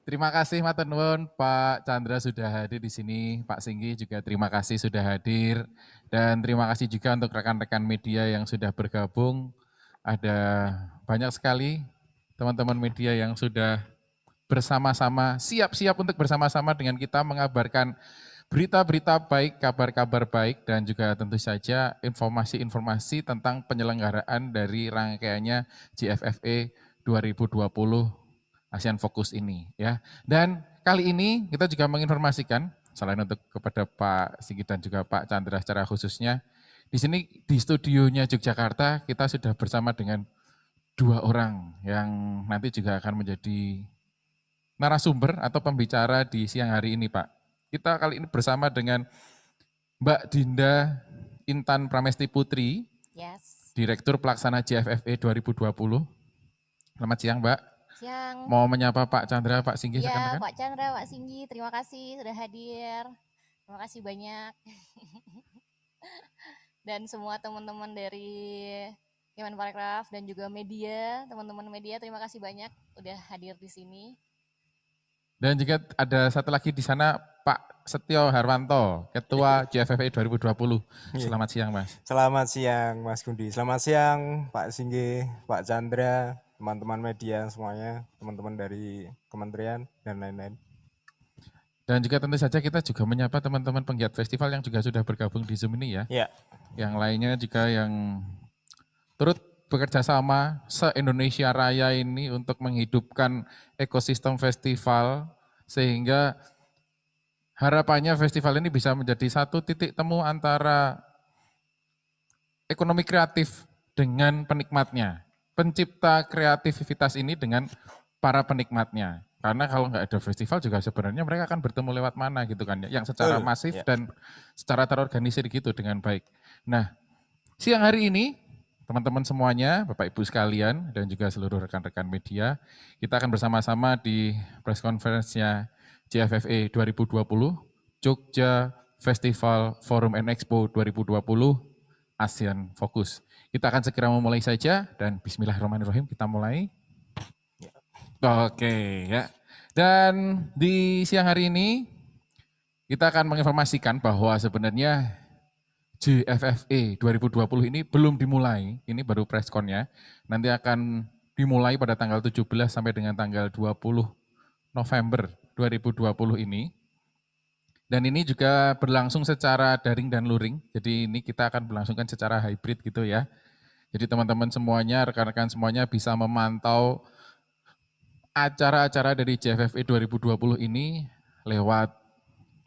Terima kasih matur nuwun Pak Chandra sudah hadir di sini, Pak Singgi juga terima kasih sudah hadir dan terima kasih juga untuk rekan-rekan media yang sudah bergabung. Ada banyak sekali teman-teman media yang sudah bersama-sama, siap-siap untuk bersama-sama dengan kita mengabarkan berita-berita baik, kabar-kabar baik, dan juga tentu saja informasi-informasi tentang penyelenggaraan dari rangkaiannya GFFE 2020 ASEAN Fokus ini ya. Dan kali ini kita juga menginformasikan selain untuk kepada Pak Singgi dan juga Pak Chandra secara khususnya, di sini di studionya Yogyakarta kita sudah bersama dengan dua orang yang nanti juga akan menjadi narasumber atau pembicara di siang hari ini Pak. Kita kali ini bersama dengan Mbak Dinda Intan Pramesti Putri, Yes. Direktur Pelaksana JFFE 2020. Selamat siang Mbak. Siang. Mau menyapa Pak Chandra, Pak Singgi Ya, rekan-rekan? Pak Chandra, Pak Singgi, terima kasih sudah hadir. Terima kasih banyak. Dan semua teman-teman dari Kemenparekraf dan juga media, teman-teman media, terima kasih banyak udah hadir di sini. Dan juga ada satu lagi di sana Pak Setio Harwanto, Ketua JFFE 2020. Selamat siang Mas. Selamat siang Mas Gundi, selamat siang Pak Singgi, Pak Chandra, teman-teman media semuanya, teman-teman dari kementerian dan lain-lain. Dan juga tentu saja kita juga menyapa teman-teman penggiat festival yang juga sudah bergabung di Zoom ini ya. Ya. Yang lainnya juga yang turut bekerja sama se-Indonesia Raya ini untuk menghidupkan ekosistem festival sehingga harapannya festival ini bisa menjadi satu titik temu antara ekonomi kreatif dengan penikmatnya. Pencipta kreativitas ini dengan para penikmatnya. Karena kalau nggak ada festival juga sebenarnya mereka akan bertemu lewat mana gitu kan. Yang secara masif dan secara terorganisir gitu dengan baik. Nah, siang hari ini teman-teman semuanya, Bapak Ibu sekalian dan juga seluruh rekan-rekan media, kita akan bersama-sama di press conference-nya JFFE 2020, Jogja Festival Forum and Expo 2020, ASEAN Fokus. Kita akan segera memulai saja dan bismillahirrahmanirrahim kita mulai. Oke ya. Dan di siang hari ini kita akan menginformasikan bahwa sebenarnya JFFE 2020 ini belum dimulai, ini baru presscon-nya. Nanti akan dimulai pada tanggal 17 sampai dengan tanggal 20 November 2020 ini. Dan ini juga berlangsung secara daring dan luring, jadi ini kita akan berlangsungkan secara hybrid gitu ya. Jadi teman-teman semuanya, rekan-rekan semuanya bisa memantau acara-acara dari JFFE 2020 ini lewat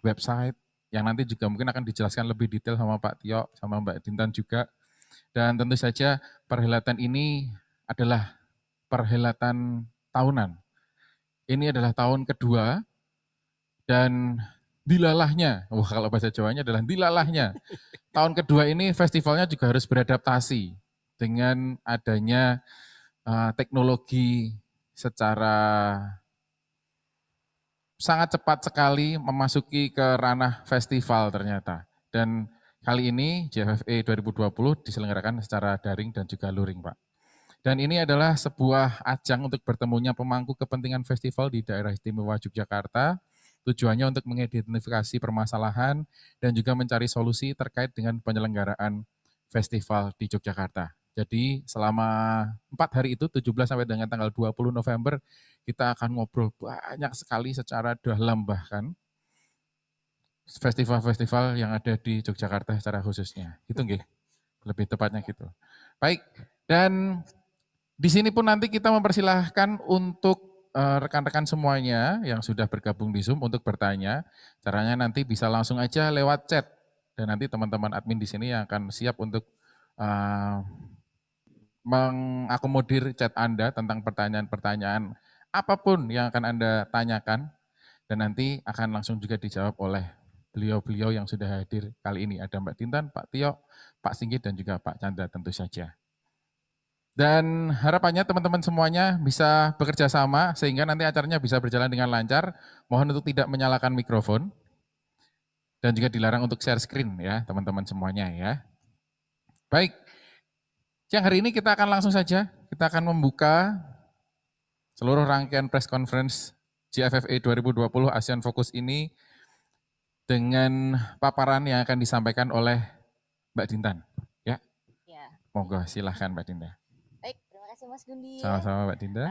website, yang nanti juga mungkin akan dijelaskan lebih detail sama Pak Tio, sama Mbak Dintan juga. Dan tentu saja perhelatan ini adalah perhelatan tahunan. Ini adalah tahun kedua dan dilalahnya, kalau bahasa Jawanya adalah dilalahnya. Tahun kedua ini festivalnya juga harus beradaptasi dengan adanya teknologi secara sangat cepat sekali memasuki ke ranah festival ternyata. Dan kali ini JFFE 2020 diselenggarakan secara daring dan juga luring Pak. Dan ini adalah sebuah ajang untuk bertemunya pemangku kepentingan festival di daerah istimewa Yogyakarta. Tujuannya untuk mengidentifikasi permasalahan dan juga mencari solusi terkait dengan penyelenggaraan festival di Yogyakarta. Jadi selama 4 hari itu, 17 sampai dengan tanggal 20 November, kita akan ngobrol banyak sekali secara dalam bahkan festival-festival yang ada di Yogyakarta secara khususnya. Gitu nggih, lebih tepatnya gitu. Baik, dan di sini pun nanti kita mempersilahkan untuk rekan-rekan semuanya yang sudah bergabung di Zoom untuk bertanya. Caranya nanti bisa langsung aja lewat chat. Dan nanti teman-teman admin di sini yang akan siap untuk mengakomodir chat Anda tentang pertanyaan-pertanyaan apapun yang akan Anda tanyakan. Dan nanti akan langsung juga dijawab oleh beliau-beliau yang sudah hadir kali ini. Ada Mbak Dintan, Pak Tio, Pak Singgi, dan juga Pak Chandra tentu saja. Dan harapannya teman-teman semuanya bisa bekerja sama sehingga nanti acaranya bisa berjalan dengan lancar. Mohon untuk tidak menyalakan mikrofon dan juga dilarang untuk share screen ya teman-teman semuanya ya. Baik, siang hari ini kita akan langsung saja, kita akan membuka seluruh rangkaian press conference GFFA 2020 ASEAN Fokus ini dengan paparan yang akan disampaikan oleh Mbak Dintan. Ya, Ya, monggo silahkan Mbak Dinda. baik, terima kasih Mas Gundi. Sama-sama Mbak Dinda.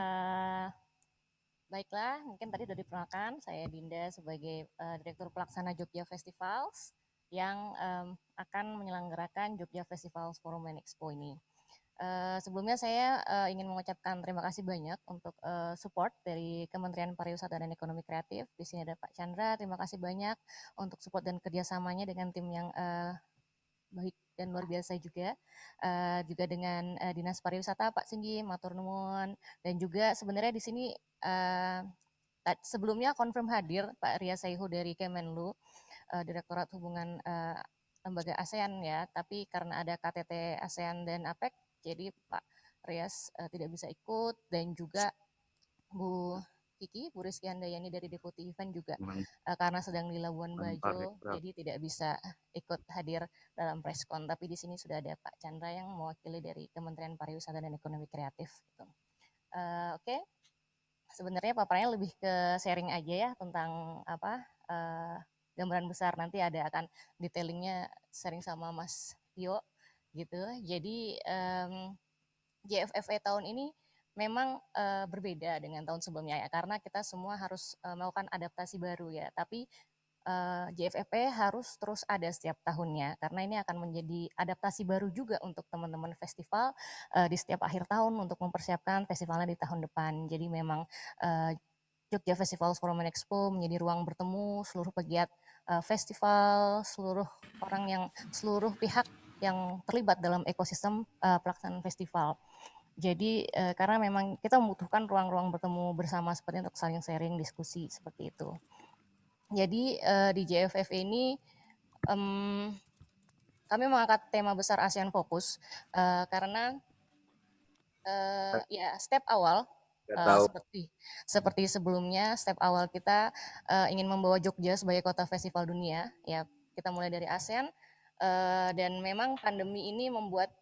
Baiklah, mungkin tadi sudah diperkenalkan, saya Dinda sebagai Direktur Pelaksana Jogja Festivals yang akan menyelenggarakan Jogja Festivals Forum and Expo ini. Sebelumnya saya ingin mengucapkan terima kasih banyak untuk support dari Kementerian Pariwisata dan Ekonomi Kreatif. Di sini ada Pak Chandra, terima kasih banyak untuk support dan kerjasamanya dengan tim yang baik dan luar biasa juga. Juga dengan Dinas Pariwisata Pak Singgi, matur nuwun, dan juga sebenarnya di sini sebelumnya confirm hadir Pak Ria Saihu dari Kemenlu, Direktorat Hubungan Lembaga ASEAN ya, tapi karena ada KTT ASEAN dan APEC, jadi Pak Rias tidak bisa ikut, dan juga Bu Kiki, Bu Rizky Handayani dari Deputi Event juga karena sedang di Labuan Bajo, jadi tidak bisa ikut hadir dalam preskon. Tapi di sini sudah ada Pak Chandra yang mewakili dari Kementerian Pariwisata dan Ekonomi Kreatif. Gitu. Oke. Sebenarnya paparannya lebih ke sharing aja ya tentang apa gambaran besar, nanti ada akan detailingnya sharing sama Mas Tio gitu. Jadi JFFA tahun ini memang berbeda dengan tahun sebelumnya ya, karena kita semua harus melakukan adaptasi baru ya. Tapi JFFA harus terus ada setiap tahunnya, karena ini akan menjadi adaptasi baru juga untuk teman-teman festival di setiap akhir tahun untuk mempersiapkan festivalnya di tahun depan. Jadi memang Jogja Festivals Forum and Expo menjadi ruang bertemu seluruh pegiat festival, seluruh pihak yang terlibat dalam ekosistem pelaksanaan festival. Jadi karena memang kita membutuhkan ruang-ruang bertemu bersama seperti untuk saling sharing, diskusi seperti itu. Jadi di JFF ini kami mengangkat tema besar ASEAN Fokus karena ya step awal seperti sebelumnya, step awal kita ingin membawa Jogja sebagai kota festival dunia. Ya, kita mulai dari ASEAN dan memang pandemi ini membuat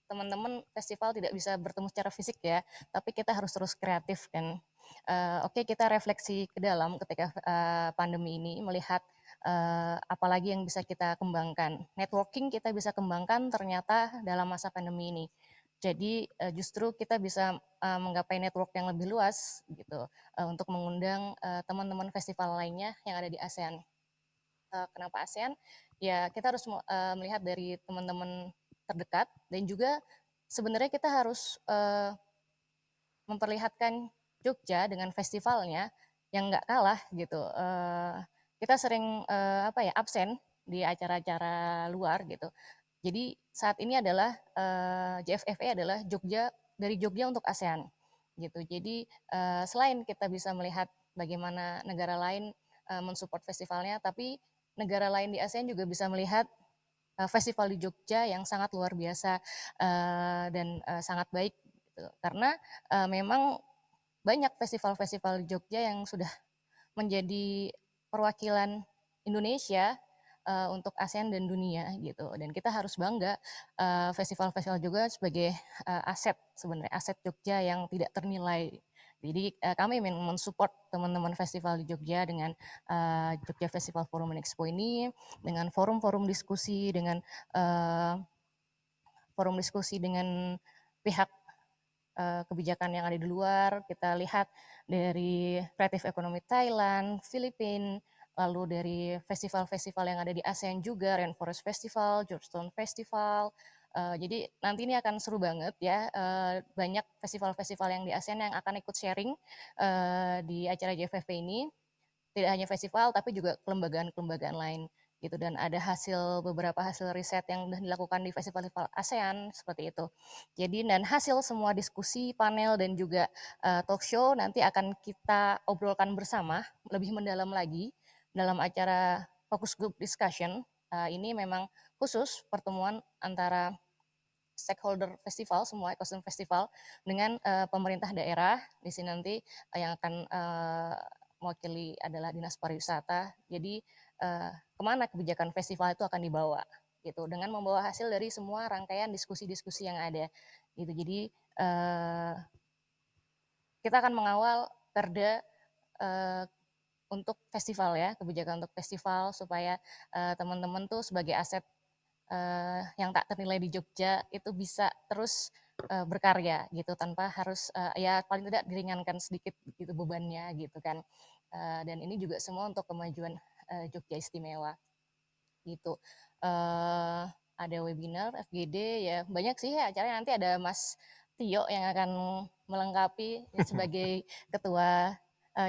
teman-teman festival tidak bisa bertemu secara fisik ya, tapi kita harus terus kreatif kan. Oke, kita refleksi ke dalam ketika pandemi ini, melihat apalagi yang bisa kita kembangkan. Networking kita bisa kembangkan ternyata dalam masa pandemi ini. Jadi justru kita bisa menggapai network yang lebih luas gitu untuk mengundang teman-teman festival lainnya yang ada di ASEAN. Kenapa ASEAN? Ya kita harus melihat dari teman-teman terdekat, dan juga sebenarnya kita harus memperlihatkan Jogja dengan festivalnya yang nggak kalah gitu. Kita sering absen di acara-acara luar gitu. Jadi saat ini adalah JFFA adalah dari Jogja untuk ASEAN gitu. Jadi selain kita bisa melihat bagaimana negara lain mensupport festivalnya, tapi negara lain di ASEAN juga bisa melihat festival di Jogja yang sangat luar biasa dan sangat baik gitu. Karena memang banyak festival-festival di Jogja yang sudah menjadi perwakilan Indonesia untuk ASEAN dan dunia gitu. Dan kita harus bangga festival-festival juga sebagai aset sebenarnya, aset Jogja yang tidak ternilai. Jadi kami mensupport teman-teman festival di Jogja dengan Jogja Festival Forum and Expo ini, dengan forum-forum diskusi, dengan pihak kebijakan yang ada di luar. Kita lihat dari Creative Economy Thailand, Filipina, lalu dari festival-festival yang ada di ASEAN juga, Rainforest Festival, Georgetown Festival. Jadi nanti ini akan seru banget ya, banyak festival-festival yang di ASEAN yang akan ikut sharing di acara JFFP ini. Tidak hanya festival, tapi juga kelembagaan-kelembagaan lain gitu. Dan ada beberapa hasil riset yang sudah dilakukan di festival-festival ASEAN seperti itu. Jadi dan hasil semua diskusi, panel, dan juga talk show nanti akan kita obrolkan bersama lebih mendalam lagi dalam acara focus group discussion. Ini memang khusus pertemuan antara stakeholder festival, semua ekosistem festival dengan pemerintah daerah. Di sini nanti yang akan mewakili adalah Dinas Pariwisata. Jadi kemana kebijakan festival itu akan dibawa gitu, dengan membawa hasil dari semua rangkaian diskusi-diskusi yang ada gitu. Jadi kita akan mengawal Perda eh, untuk festival ya, kebijakan untuk festival supaya teman-teman tuh sebagai aset yang tak ternilai di Jogja itu bisa terus berkarya gitu tanpa harus ya paling tidak diringankan sedikit gitu bebannya gitu kan. Dan ini juga semua untuk kemajuan Jogja Istimewa gitu. Ada webinar FGD ya banyak sih ya acaranya, nanti ada Mas Tio yang akan melengkapi ya, sebagai ketua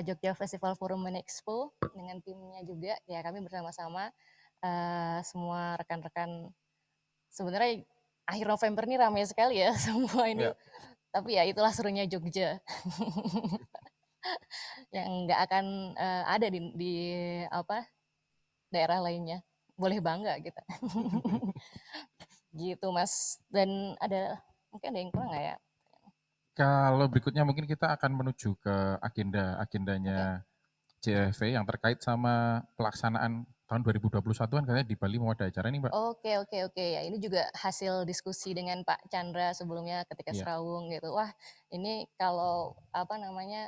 Jogja Festival Forum and Expo dengan timnya juga ya, kami bersama-sama semua rekan-rekan. Sebenarnya akhir November ini ramai sekali ya semua ini, Ya, tapi ya itulah serunya Jogja yang nggak akan ada di apa daerah lainnya. Boleh bangga kita. Gitu Mas. Dan ada mungkin ada yang kurang nggak ya? Kalau berikutnya mungkin kita akan menuju ke agendanya Oke. JFV yang terkait sama pelaksanaan tahun 2021 kan katanya di Bali mau ada acara nih Mbak. Oke, oke, oke. Ya, ini juga hasil diskusi dengan Pak Chandra sebelumnya ketika Iya. Serawung gitu. Wah, ini kalau apa namanya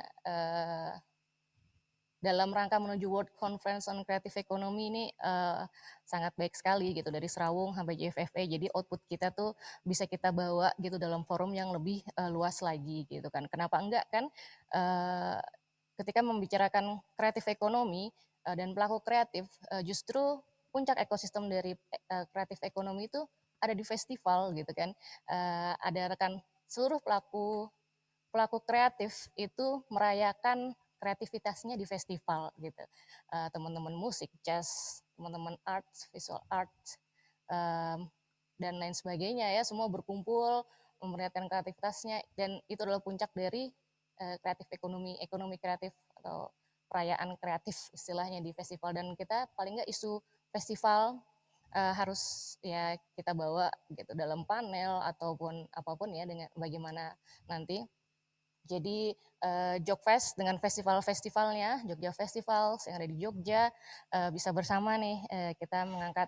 dalam rangka menuju World Conference on Creative Economy ini sangat baik sekali gitu dari Serawung sampai JFFA. Jadi output kita tuh bisa kita bawa gitu dalam forum yang lebih luas lagi gitu kan. Kenapa enggak kan? Uh, Ketika membicarakan kreatif ekonomi dan pelaku kreatif, justru puncak ekosistem dari kreatif ekonomi itu ada di festival gitu kan. Ada rekan seluruh pelaku pelaku kreatif itu merayakan kreativitasnya di festival gitu. Teman-teman musik, jazz, teman-teman arts, visual arts, dan lain sebagainya ya, semua berkumpul memperlihatkan kreativitasnya dan itu adalah puncak dari kreatif ekonomi, ekonomi kreatif atau perayaan kreatif istilahnya di festival. Dan kita paling nggak isu festival harus ya kita bawa gitu dalam panel ataupun apapun ya dengan bagaimana nanti. Jadi Jogfest dengan festival-festivalnya, Jogja Festival yang ada di Jogja, bisa bersama nih kita mengangkat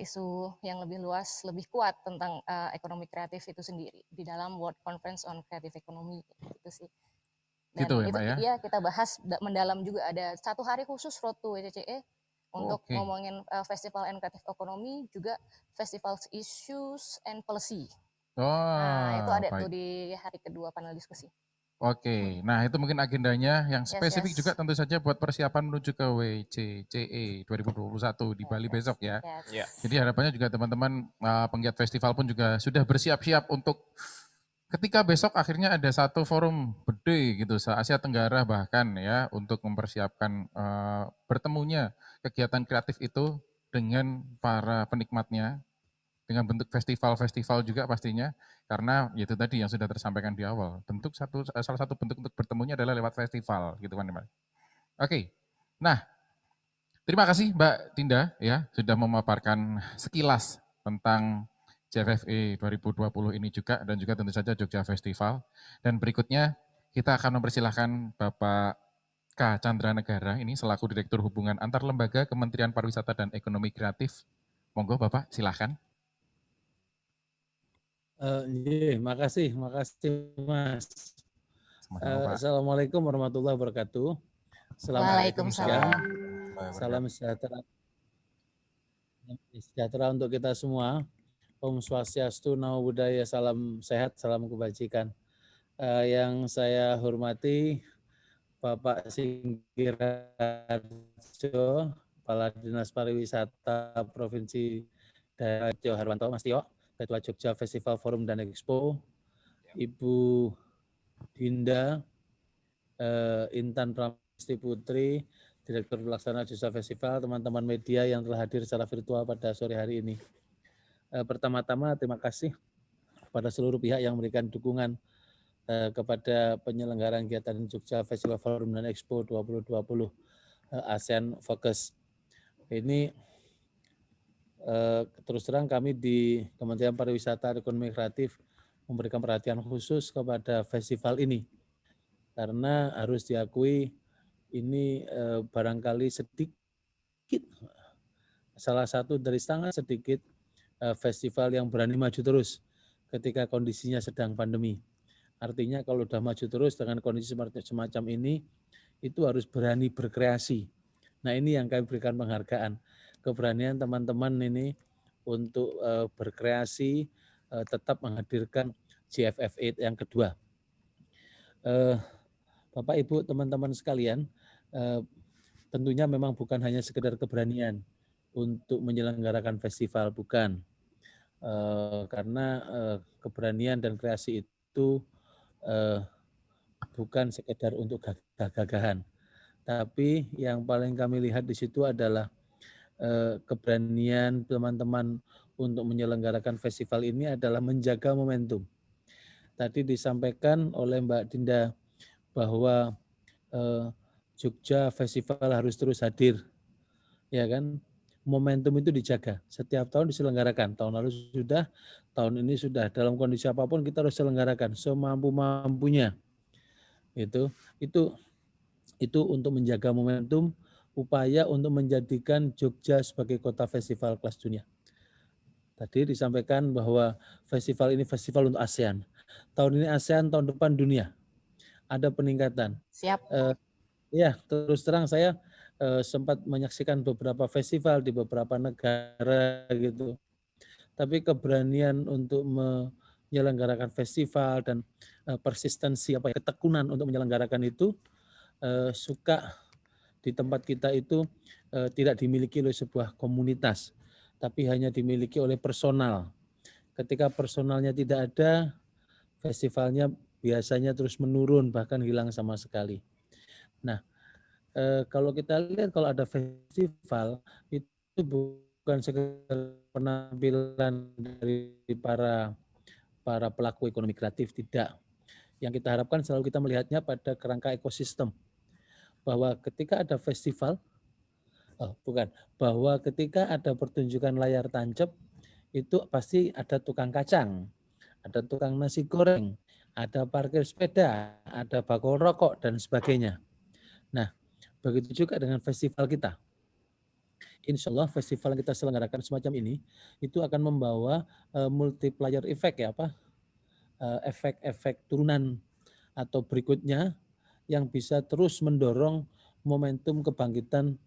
isu yang lebih luas, lebih kuat tentang ekonomi kreatif itu sendiri di dalam World Conference on Creative Economy itu sih. Gitu Dan ya itu Mbak ya. ya kita bahas mendalam juga, ada 1 hari khusus Road to WCCE untuk Oke. ngomongin festival and creative economy, juga festival issues and policy. Nah, itu Oh, ada tuh baik. di hari kedua panel diskusi. Oke, nah itu mungkin agendanya yang Yes, spesifik yes. juga tentu saja buat persiapan menuju ke WCCE 2021 di Yes, Bali yes, besok ya. yes. ya. Jadi harapannya juga teman-teman penggiat festival pun juga sudah bersiap-siap untuk ketika besok akhirnya ada satu forum gede gitu se-Asia Tenggara bahkan ya untuk mempersiapkan bertemunya kegiatan kreatif itu dengan para penikmatnya dengan bentuk festival-festival juga pastinya karena itu tadi yang sudah tersampaikan di awal salah satu bentuk untuk bertemunya adalah lewat festival gitu kan Mbak. Oke. Nah, terima kasih Mbak Tinda ya sudah memaparkan sekilas tentang JFFE 2020 ini juga dan juga tentu saja Jogja Festival. Dan berikutnya kita akan mempersilahkan Bapak K. Chandra Negara ini selaku Direktur Hubungan Antar Lembaga Kementerian Pariwisata dan Ekonomi Kreatif. Monggo Bapak silahkan. Makasih Mas. Sama-sama Pak. Assalamualaikum warahmatullahi wabarakatuh. Waalaikumsalam. Salam sejahtera untuk kita semua. Om Swastiastu, Namo Buddhaya, salam sehat, salam kebajikan. Yang saya hormati Bapak Singgih Harjo, Kepala Dinas Pariwisata Provinsi Daerah Jawa Harwanto, Mas Tio, Ketua Jogja Festival Forum dan Expo, Ibu Dinda, Intan Pramesti Putri, Direktur Pelaksana Jogja Festival, teman-teman media yang telah hadir secara virtual pada sore hari ini. Pertama-tama terima kasih kepada seluruh pihak yang memberikan dukungan kepada penyelenggaraan kegiatan Jogja Festival Forum dan Expo 2020 ASEAN Focus. Ini terus terang kami di Kementerian Pariwisata dan Ekonomi Kreatif memberikan perhatian khusus kepada festival ini karena harus diakui ini barangkali sedikit salah satu dari sangat sedikit festival yang berani maju terus ketika kondisinya sedang pandemi. Artinya kalau sudah maju terus dengan kondisi semacam ini, itu harus berani berkreasi. Nah ini yang kami berikan penghargaan, keberanian teman-teman ini untuk berkreasi, tetap menghadirkan GFF8 yang kedua. Bapak Ibu teman-teman sekalian, tentunya memang bukan hanya sekedar keberanian untuk menyelenggarakan festival, bukan. Karena keberanian dan kreasi itu bukan sekedar untuk gagah-gagahan, tapi yang paling kami lihat di situ adalah keberanian teman-teman untuk menyelenggarakan festival ini adalah menjaga momentum. Tadi disampaikan oleh Mbak Dinda bahwa Jogja Festival harus terus hadir, ya kan? Momentum itu dijaga. Setiap tahun diselenggarakan. Tahun lalu sudah, tahun ini sudah. Dalam kondisi apapun kita harus selenggarakan semampu-mampunya. Itu untuk menjaga momentum, upaya untuk menjadikan Jogja sebagai kota festival kelas dunia. Tadi disampaikan bahwa festival ini festival untuk ASEAN. Tahun ini ASEAN, tahun depan dunia. Ada peningkatan. Siap. Ya, terus terang saya sempat menyaksikan beberapa festival di beberapa negara gitu. Tapi keberanian untuk menyelenggarakan festival dan persistensi ketekunan untuk menyelenggarakan itu suka di tempat kita itu tidak dimiliki oleh sebuah komunitas, tapi hanya dimiliki oleh personal. Ketika personalnya tidak ada, festivalnya biasanya terus menurun, bahkan hilang sama sekali. Nah, kalau kita lihat kalau ada festival, itu bukan sekedar penampilan dari para pelaku ekonomi kreatif, tidak. Yang kita harapkan selalu kita melihatnya pada kerangka ekosistem. Bahwa ketika ada festival, bahwa ketika ada pertunjukan layar tancap, itu pasti ada tukang kacang, ada tukang nasi goreng, ada parkir sepeda, ada bakul rokok, dan sebagainya. Nah, begitu juga dengan festival kita. Insya Allah festival yang kita selenggarakan semacam ini, itu akan membawa multiplier effect, efek-efek turunan atau berikutnya yang bisa terus mendorong momentum kebangkitan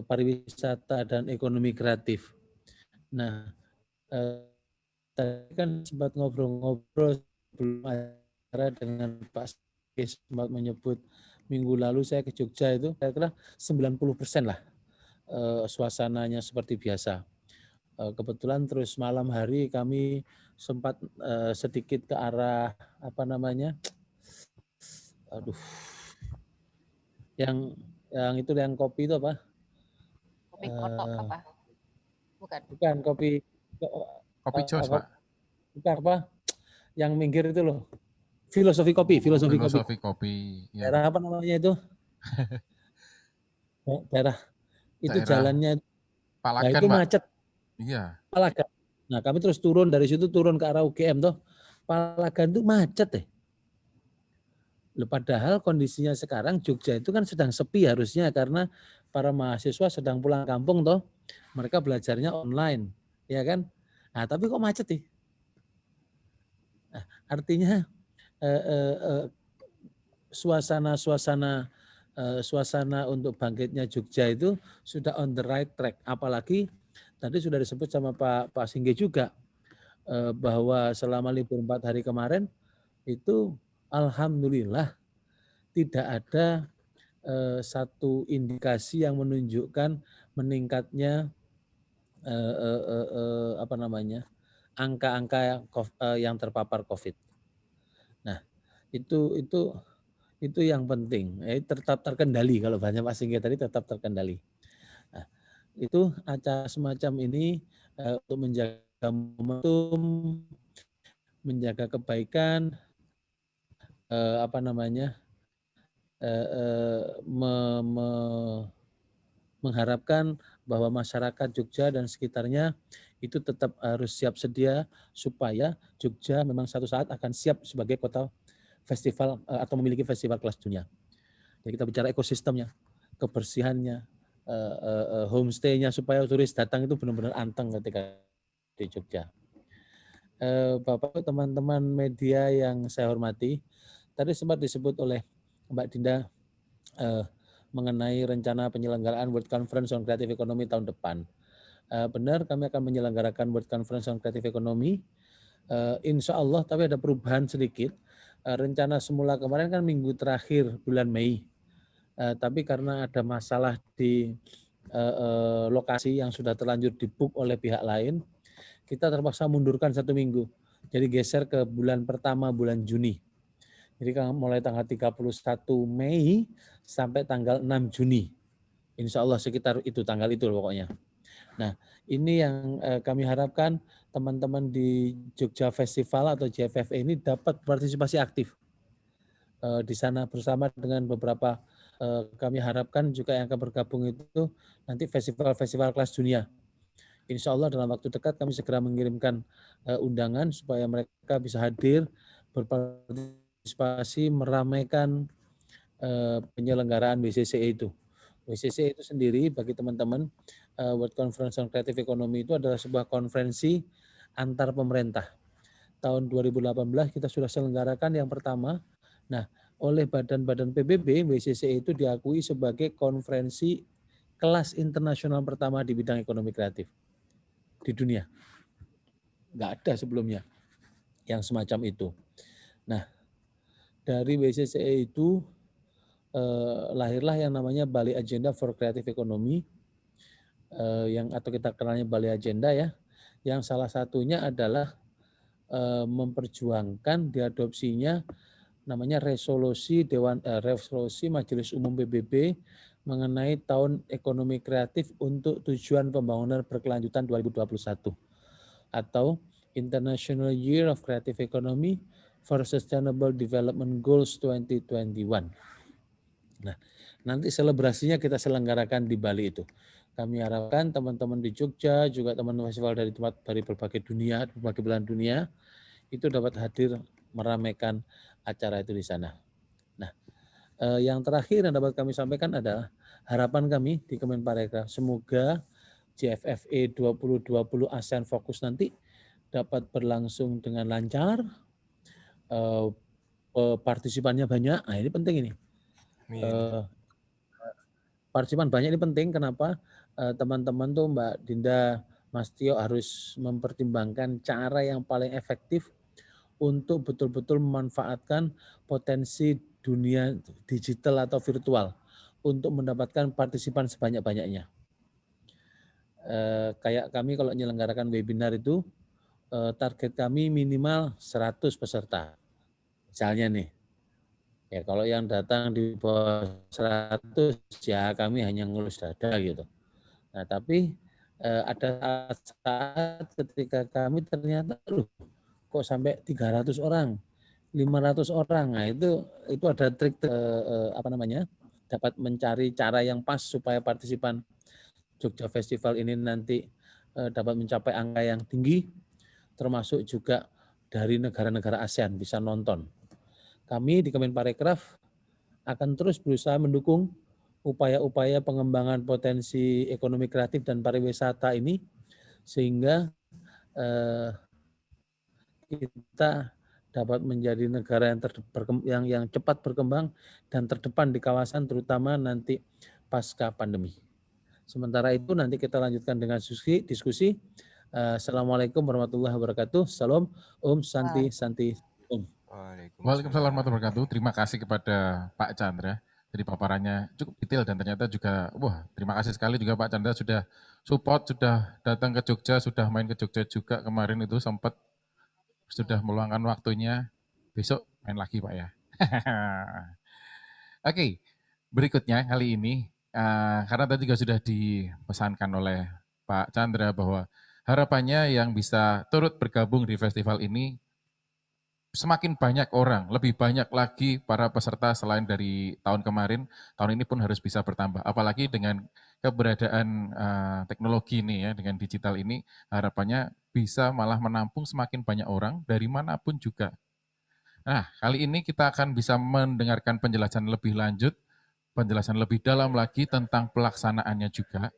pariwisata dan ekonomi kreatif. Nah, tadi kan sempat ngobrol-ngobrol sebelum acara dengan Pak Saki, sempat menyebut minggu lalu saya ke Jogja itu kira-kira 90% lah suasananya seperti biasa. Kebetulan terus malam hari kami sempat sedikit ke arah yang itu yang kopi itu apa? Kopi kotok apa? Bukan. Bukan kopi Jos, Pak. Bukan apa? Yang minggir itu loh. Filosofi kopi. Ya. Daerah apa namanya itu? daerah itu jalannya Palagan, nah itu Pak. macet. Iya. Palagan. Nah, kami terus turun dari situ ke arah UGM toh. Palagan itu macet Padahal kondisinya sekarang Jogja itu kan sedang sepi harusnya karena para mahasiswa sedang pulang kampung toh. Mereka belajarnya online, ya kan? Nah, tapi kok macet Nah, artinya suasana untuk bangkitnya Jogja itu sudah on the right track. Apalagi tadi sudah disebut sama Pak Singgi juga bahwa selama libur 4 hari kemarin itu alhamdulillah tidak ada satu indikasi yang menunjukkan meningkatnya angka-angka yang terpapar COVID. Nah, itu yang penting. Tetap terkendali kalau bahasa Pak Singgi tadi tetap terkendali. Nah, itu acara semacam ini untuk menjaga momentum, menjaga kebaikan, mengharapkan bahwa masyarakat Jogja dan sekitarnya itu tetap harus siap sedia supaya Jogja memang satu saat akan siap sebagai kota festival atau memiliki festival kelas dunia. Jadi kita bicara ekosistemnya, kebersihannya, homestay-nya supaya turis datang itu benar-benar anteng ketika di Jogja. Bapak teman-teman media yang saya hormati, tadi sempat disebut oleh Mbak Dinda mengenai rencana penyelenggaraan World Conference on Creative Economy tahun depan. Benar, kami akan menyelenggarakan World Conference on Creative Economy. Insya Allah, tapi ada perubahan sedikit. Rencana semula kemarin kan minggu terakhir bulan Mei, tapi karena ada masalah di lokasi yang sudah terlanjur dibook oleh pihak lain, kita terpaksa mundurkan 1 minggu. Jadi geser ke bulan pertama bulan Juni. Jadi mulai tanggal 31 Mei sampai tanggal 6 Juni. Insya Allah sekitar itu, tanggal itu pokoknya. Nah, ini yang kami harapkan teman-teman di Jogja Festival atau JFF ini dapat partisipasi aktif di sana bersama dengan beberapa kami harapkan juga yang akan bergabung itu nanti festival-festival kelas dunia. Insya Allah dalam waktu dekat kami segera mengirimkan undangan supaya mereka bisa hadir, berpartisipasi, meramaikan penyelenggaraan WCCE itu. WCCE itu sendiri bagi teman-teman, World Conference on Creative Economy itu adalah sebuah konferensi antar pemerintah. Tahun 2018 kita sudah selenggarakan yang pertama. Nah, oleh badan-badan PBB, WCCE itu diakui sebagai konferensi kelas internasional pertama di bidang ekonomi kreatif di dunia. Nggak ada sebelumnya yang semacam itu. Nah, dari WCCE itu lahirlah yang namanya Bali Agenda for Creative Economy, yang atau kita kenalnya Bali Agenda ya, yang salah satunya adalah memperjuangkan diadopsinya namanya resolusi Majelis Umum PBB mengenai tahun ekonomi kreatif untuk tujuan pembangunan berkelanjutan 2021 atau International Year of Creative Economy for Sustainable Development Goals 2021. Nah, nanti selebrasinya kita selenggarakan di Bali itu. Kami harapkan teman-teman di Jogja, juga teman-teman festival dari tempat dari berbagai dunia, berbagai belahan dunia, itu dapat hadir meramaikan acara itu di sana. Nah, yang terakhir yang dapat kami sampaikan adalah harapan kami di Kemenparekraf, semoga JFFE 2020 ASEAN Fokus nanti dapat berlangsung dengan lancar, partisipannya banyak, nah ini penting ini. Partisipan banyak ini penting, kenapa? Teman-teman tuh Mbak Dinda, Mas Tio harus mempertimbangkan cara yang paling efektif untuk betul-betul memanfaatkan potensi dunia digital atau virtual untuk mendapatkan partisipan sebanyak-banyaknya. Kayak kami kalau menyelenggarakan webinar itu, target kami minimal 100 peserta. Misalnya nih, ya kalau yang datang di bawah 100 ya kami hanya ngelus dada gitu. Nah tapi ada saat ketika kami ternyata kok sampai 300 orang, 500 orang. Nah itu ada trik dapat mencari cara yang pas supaya partisipan Jogja Festival ini nanti dapat mencapai angka yang tinggi, termasuk juga dari negara-negara ASEAN bisa nonton. Kami di Kemenparekraf akan terus berusaha mendukung upaya-upaya pengembangan potensi ekonomi kreatif dan pariwisata ini sehingga kita dapat menjadi negara yang cepat berkembang dan terdepan di kawasan terutama nanti pasca pandemi. Sementara itu nanti kita lanjutkan dengan diskusi. Assalamualaikum warahmatullahi wabarakatuh. Salam, Santi, Om. Waalaikumsalam warahmatullahi wabarakatuh. Terima kasih kepada Pak Chandra. Jadi paparannya cukup detail dan ternyata juga, terima kasih sekali juga Pak Chandra sudah support, sudah datang ke Jogja, sudah main ke Jogja juga kemarin itu sempat sudah meluangkan waktunya. Besok main lagi Pak ya. Oke, berikutnya kali ini, karena tadi juga sudah dipesankan oleh Pak Chandra bahwa harapannya yang bisa turut bergabung di festival ini semakin banyak orang, lebih banyak lagi para peserta selain dari tahun kemarin, tahun ini pun harus bisa bertambah. Apalagi dengan keberadaan teknologi ini ya, dengan digital ini, harapannya bisa malah menampung semakin banyak orang dari manapun juga. Nah, kali ini kita akan bisa mendengarkan penjelasan lebih lanjut, penjelasan lebih dalam lagi tentang pelaksanaannya juga.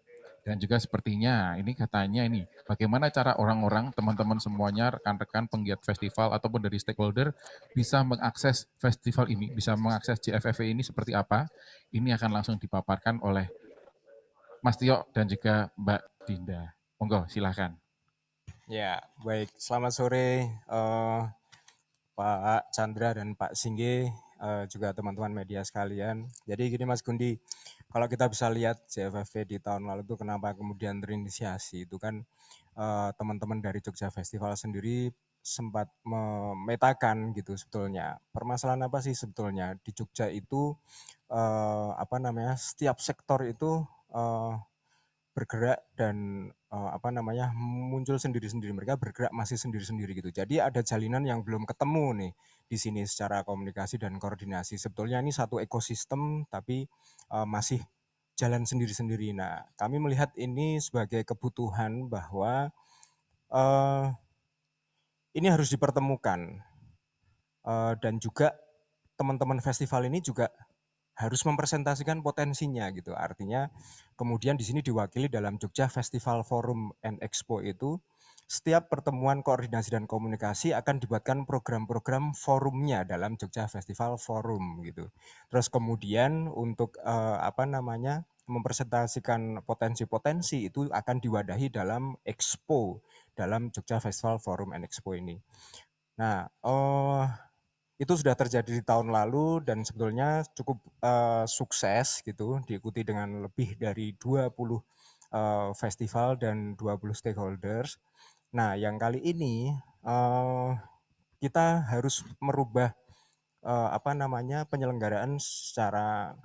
Dan juga sepertinya ini katanya ini bagaimana cara orang-orang, teman-teman semuanya, rekan-rekan penggiat festival ataupun dari stakeholder bisa mengakses festival ini, bisa mengakses JFFE ini seperti apa. Ini akan langsung dipaparkan oleh Mas Tio dan juga Mbak Dinda. Monggo silahkan. Ya, baik. Selamat sore Pak Chandra dan Pak Singgi, juga teman-teman media sekalian. Jadi gini Mas Gundi, kalau kita bisa lihat JFFE di tahun lalu itu kenapa kemudian terinisiasi, itu kan teman-teman dari Jogja Festival sendiri sempat memetakan gitu sebetulnya. Permasalahan apa sih sebetulnya di Jogja itu, setiap sektor itu bergerak dan muncul sendiri-sendiri, mereka bergerak masih sendiri-sendiri gitu. Jadi ada jalinan yang belum ketemu nih di sini secara komunikasi dan koordinasi. Sebetulnya ini satu ekosistem tapi masih jalan sendiri-sendiri. Nah, kami melihat ini sebagai kebutuhan bahwa ini harus dipertemukan dan juga teman-teman festival ini juga harus mempresentasikan potensinya gitu. Artinya kemudian di sini diwakili dalam Jogja Festival Forum and Expo itu setiap pertemuan koordinasi dan komunikasi akan dibuatkan program-program forumnya dalam Jogja Festival Forum gitu. Terus kemudian untuk mempresentasikan potensi-potensi itu akan diwadahi dalam Expo, dalam Jogja Festival Forum and Expo ini. Nah, itu sudah terjadi di tahun lalu dan sebetulnya cukup sukses gitu, diikuti dengan lebih dari 20 festival dan 20 stakeholders. Nah, yang kali ini kita harus merubah penyelenggaraan secara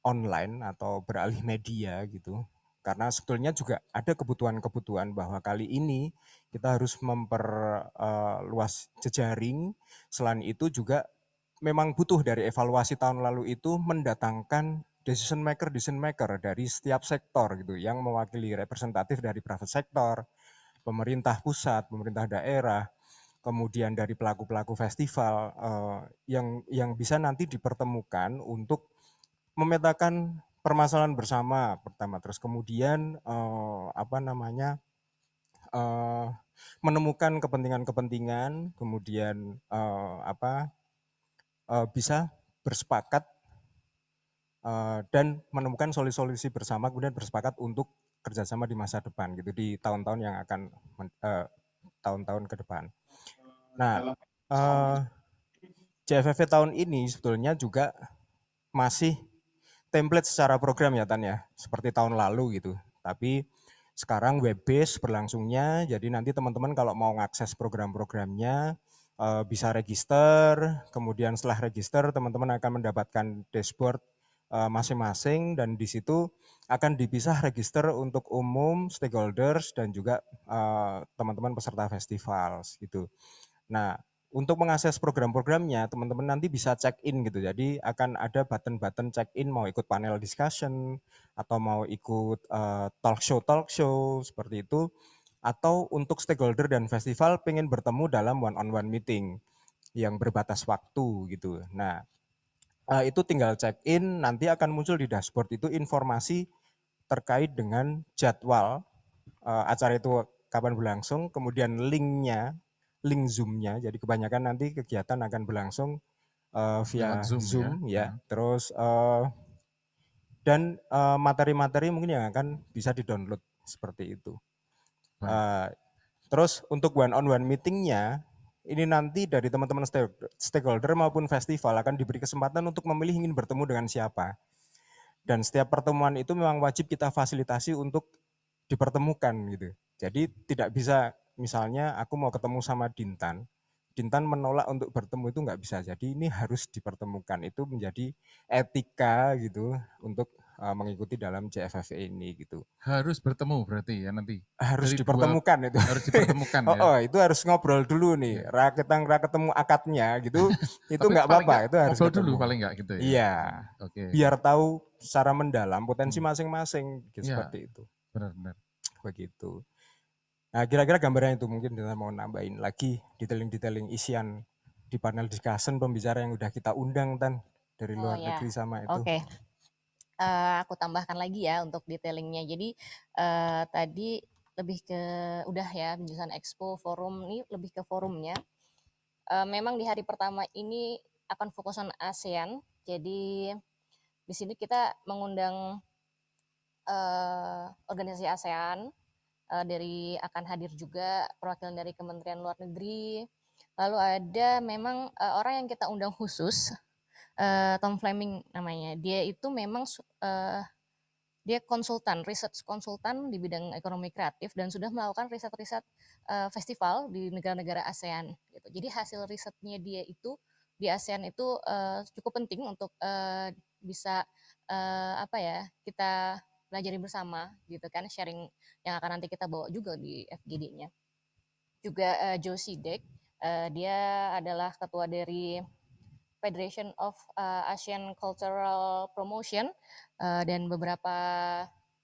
online atau beralih media gitu. Karena sebetulnya juga ada kebutuhan-kebutuhan bahwa kali ini kita harus memperluas jejaring. Selain itu juga memang butuh dari evaluasi tahun lalu itu mendatangkan decision maker dari setiap sektor gitu yang mewakili representatif dari private sector, pemerintah pusat, pemerintah daerah, kemudian dari pelaku-pelaku festival yang bisa nanti dipertemukan untuk memetakan permasalahan bersama pertama, terus kemudian menemukan kepentingan-kepentingan, kemudian bisa bersepakat dan menemukan solusi-solusi bersama, kemudian bersepakat untuk kerjasama di masa depan gitu, di tahun-tahun yang akan tahun-tahun ke depan. Nah, JFFE tahun ini sebetulnya juga masih template secara program ya Tan ya, seperti tahun lalu gitu. Tapi sekarang web based berlangsungnya, jadi nanti teman-teman kalau mau ngakses program-programnya bisa register, kemudian setelah register teman-teman akan mendapatkan dashboard masing-masing dan di situ akan dipisah register untuk umum, stakeholders dan juga teman-teman peserta festival gitu. Nah, untuk mengakses program-programnya, teman-teman nanti bisa check-in gitu. Jadi akan ada button-button check-in, mau ikut panel discussion, atau mau ikut talk show seperti itu. Atau untuk stakeholder dan festival pengen bertemu dalam one-on-one meeting yang berbatas waktu gitu. Nah, itu tinggal check-in, nanti akan muncul di dashboard itu informasi terkait dengan jadwal acara itu kapan berlangsung, kemudian link Zoom-nya. Jadi kebanyakan nanti kegiatan akan berlangsung via Zoom ya. Terus dan materi-materi mungkin yang akan bisa di-download seperti itu. Terus untuk one-on-one meeting-nya, ini nanti dari teman-teman stakeholder maupun festival akan diberi kesempatan untuk memilih ingin bertemu dengan siapa. Dan setiap pertemuan itu memang wajib kita fasilitasi untuk dipertemukan gitu. Jadi tidak bisa misalnya aku mau ketemu sama Dintan menolak untuk bertemu itu nggak bisa. Jadi ini harus dipertemukan, itu menjadi etika gitu untuk mengikuti dalam JFFE ini gitu. Harus bertemu berarti ya nanti. Harus dipertemukan itu. Harus dipertemukan ya. Itu harus ngobrol dulu nih. Kita ketemu akadnya gitu. Itu nggak apa-apa. Itu harus ngobrol ketemu dulu paling nggak gitu ya. Iya. Oke. Biar tahu secara mendalam potensi masing-masing gitu, seperti itu. Benar-benar. Begitu. Nah, kira-kira gambarannya itu mungkin kita mau nambahin lagi detailing-detailing isian di panel discussion pembicara yang udah kita undang Tan dari luar negeri sama itu. Oke. Aku tambahkan lagi ya untuk detailingnya. Jadi tadi lebih ke udah ya penjelasan expo, forum, ini lebih ke forumnya. Memang di hari pertama ini akan fokusan ASEAN. Jadi di sini kita mengundang organisasi ASEAN, dari akan hadir juga perwakilan dari Kementerian Luar Negeri. Lalu ada memang orang yang kita undang khusus, Tom Fleming namanya. Dia itu memang dia konsultan, research konsultan di bidang ekonomi kreatif dan sudah melakukan riset-riset festival di negara-negara ASEAN. Gitu. Jadi hasil risetnya dia itu di ASEAN itu cukup penting untuk bisa apa ya kita pelajari bersama gitu kan, sharing yang akan nanti kita bawa juga di FGD-nya. Juga Joe Sidek, dia adalah ketua dari Federation of Asian Cultural Promotion, dan beberapa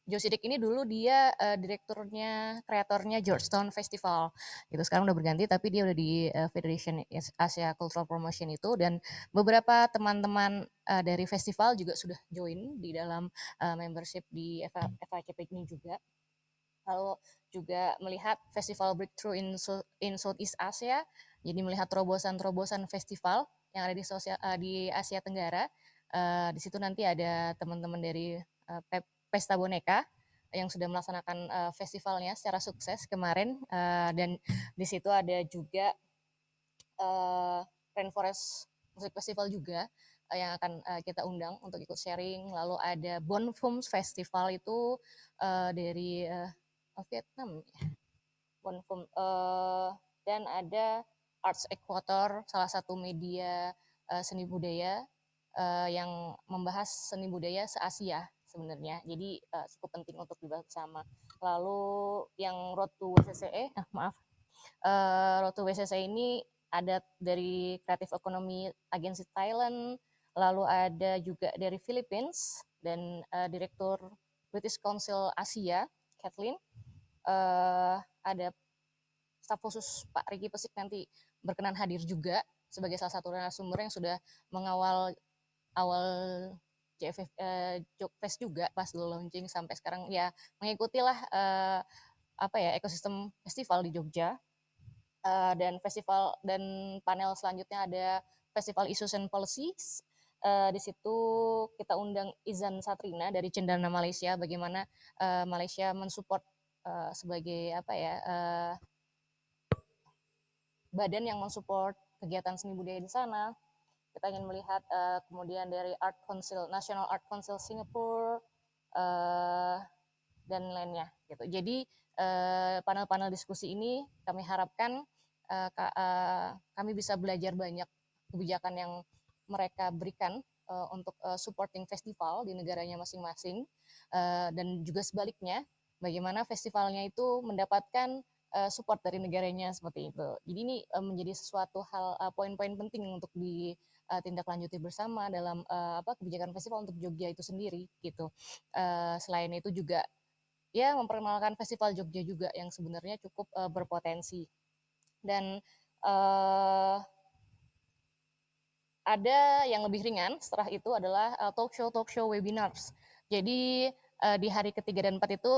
Joe Sidek ini dulu dia direkturnya, kreatornya Georgetown Festival. Gitu sekarang udah berganti tapi dia udah di Federation Asia Cultural Promotion itu, dan beberapa teman-teman dari festival juga sudah join di dalam membership di FACP ini juga. Lalu juga melihat festival Breakthrough in Southeast Asia, jadi melihat terobosan-terobosan festival yang ada di Asia Tenggara. Di situ nanti ada teman-teman dari Pesta Boneka yang sudah melaksanakan festivalnya secara sukses kemarin, dan di situ ada juga Rainforest Music Festival juga yang akan kita undang untuk ikut sharing. Lalu ada Bonfums Festival itu dari Vietnam, Bonfum, dan ada Arts Equator, salah satu media seni budaya yang membahas seni budaya se-Asia sebenarnya. Jadi cukup penting untuk dibahas bersama. Lalu yang Road to WCCE, Road to WCCE ini ada dari Creative Economy Agency Thailand, lalu ada juga dari Philippines dan Direktur British Council Asia, Kathleen. Ada staf khusus Pak Riki Pesik nanti berkenan hadir juga sebagai salah satu narasumber yang sudah mengawal awal Jogfest juga pas dulu launching sampai sekarang ya mengikutilah ekosistem festival di Jogja. Dan festival dan panel selanjutnya ada Festival Issues and Policies. Di situ kita undang Izan Satrina dari Cendana Malaysia, bagaimana Malaysia mensupport sebagai badan yang mensupport kegiatan seni budaya di sana. Kita ingin melihat kemudian dari Art Council, National Art Council Singapore, dan lainnya gitu. Jadi panel-panel diskusi ini kami harapkan kami bisa belajar banyak kebijakan yang mereka berikan untuk supporting festival di negaranya masing-masing, dan juga sebaliknya bagaimana festivalnya itu mendapatkan support dari negaranya seperti itu. Jadi ini menjadi sesuatu hal poin-poin penting untuk ditindaklanjuti bersama dalam kebijakan festival untuk Jogja itu sendiri gitu. Selain itu juga ya memperkenalkan festival Jogja juga yang sebenarnya cukup berpotensi. Dan ada yang lebih ringan setelah itu adalah talk show webinars. Jadi di hari ketiga dan 4 itu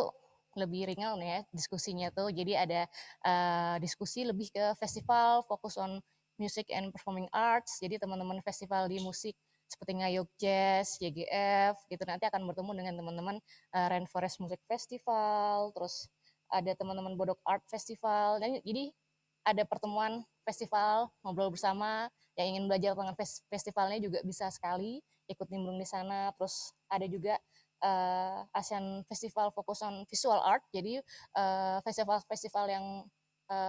lebih ringan ya diskusinya tuh. Jadi ada diskusi lebih ke festival, fokus on music and performing arts. Jadi teman-teman festival di musik seperti Ngayog Jazz, YGF gitu nanti akan bertemu dengan teman-teman Rainforest Music Festival, terus ada teman-teman Bodok Art Festival. Dan jadi ada pertemuan festival, ngobrol bersama, yang ingin belajar tentang festivalnya juga bisa sekali ikut nimbrung di sana. Terus ada juga ASEAN Festival fokus on visual art, jadi festival-festival yang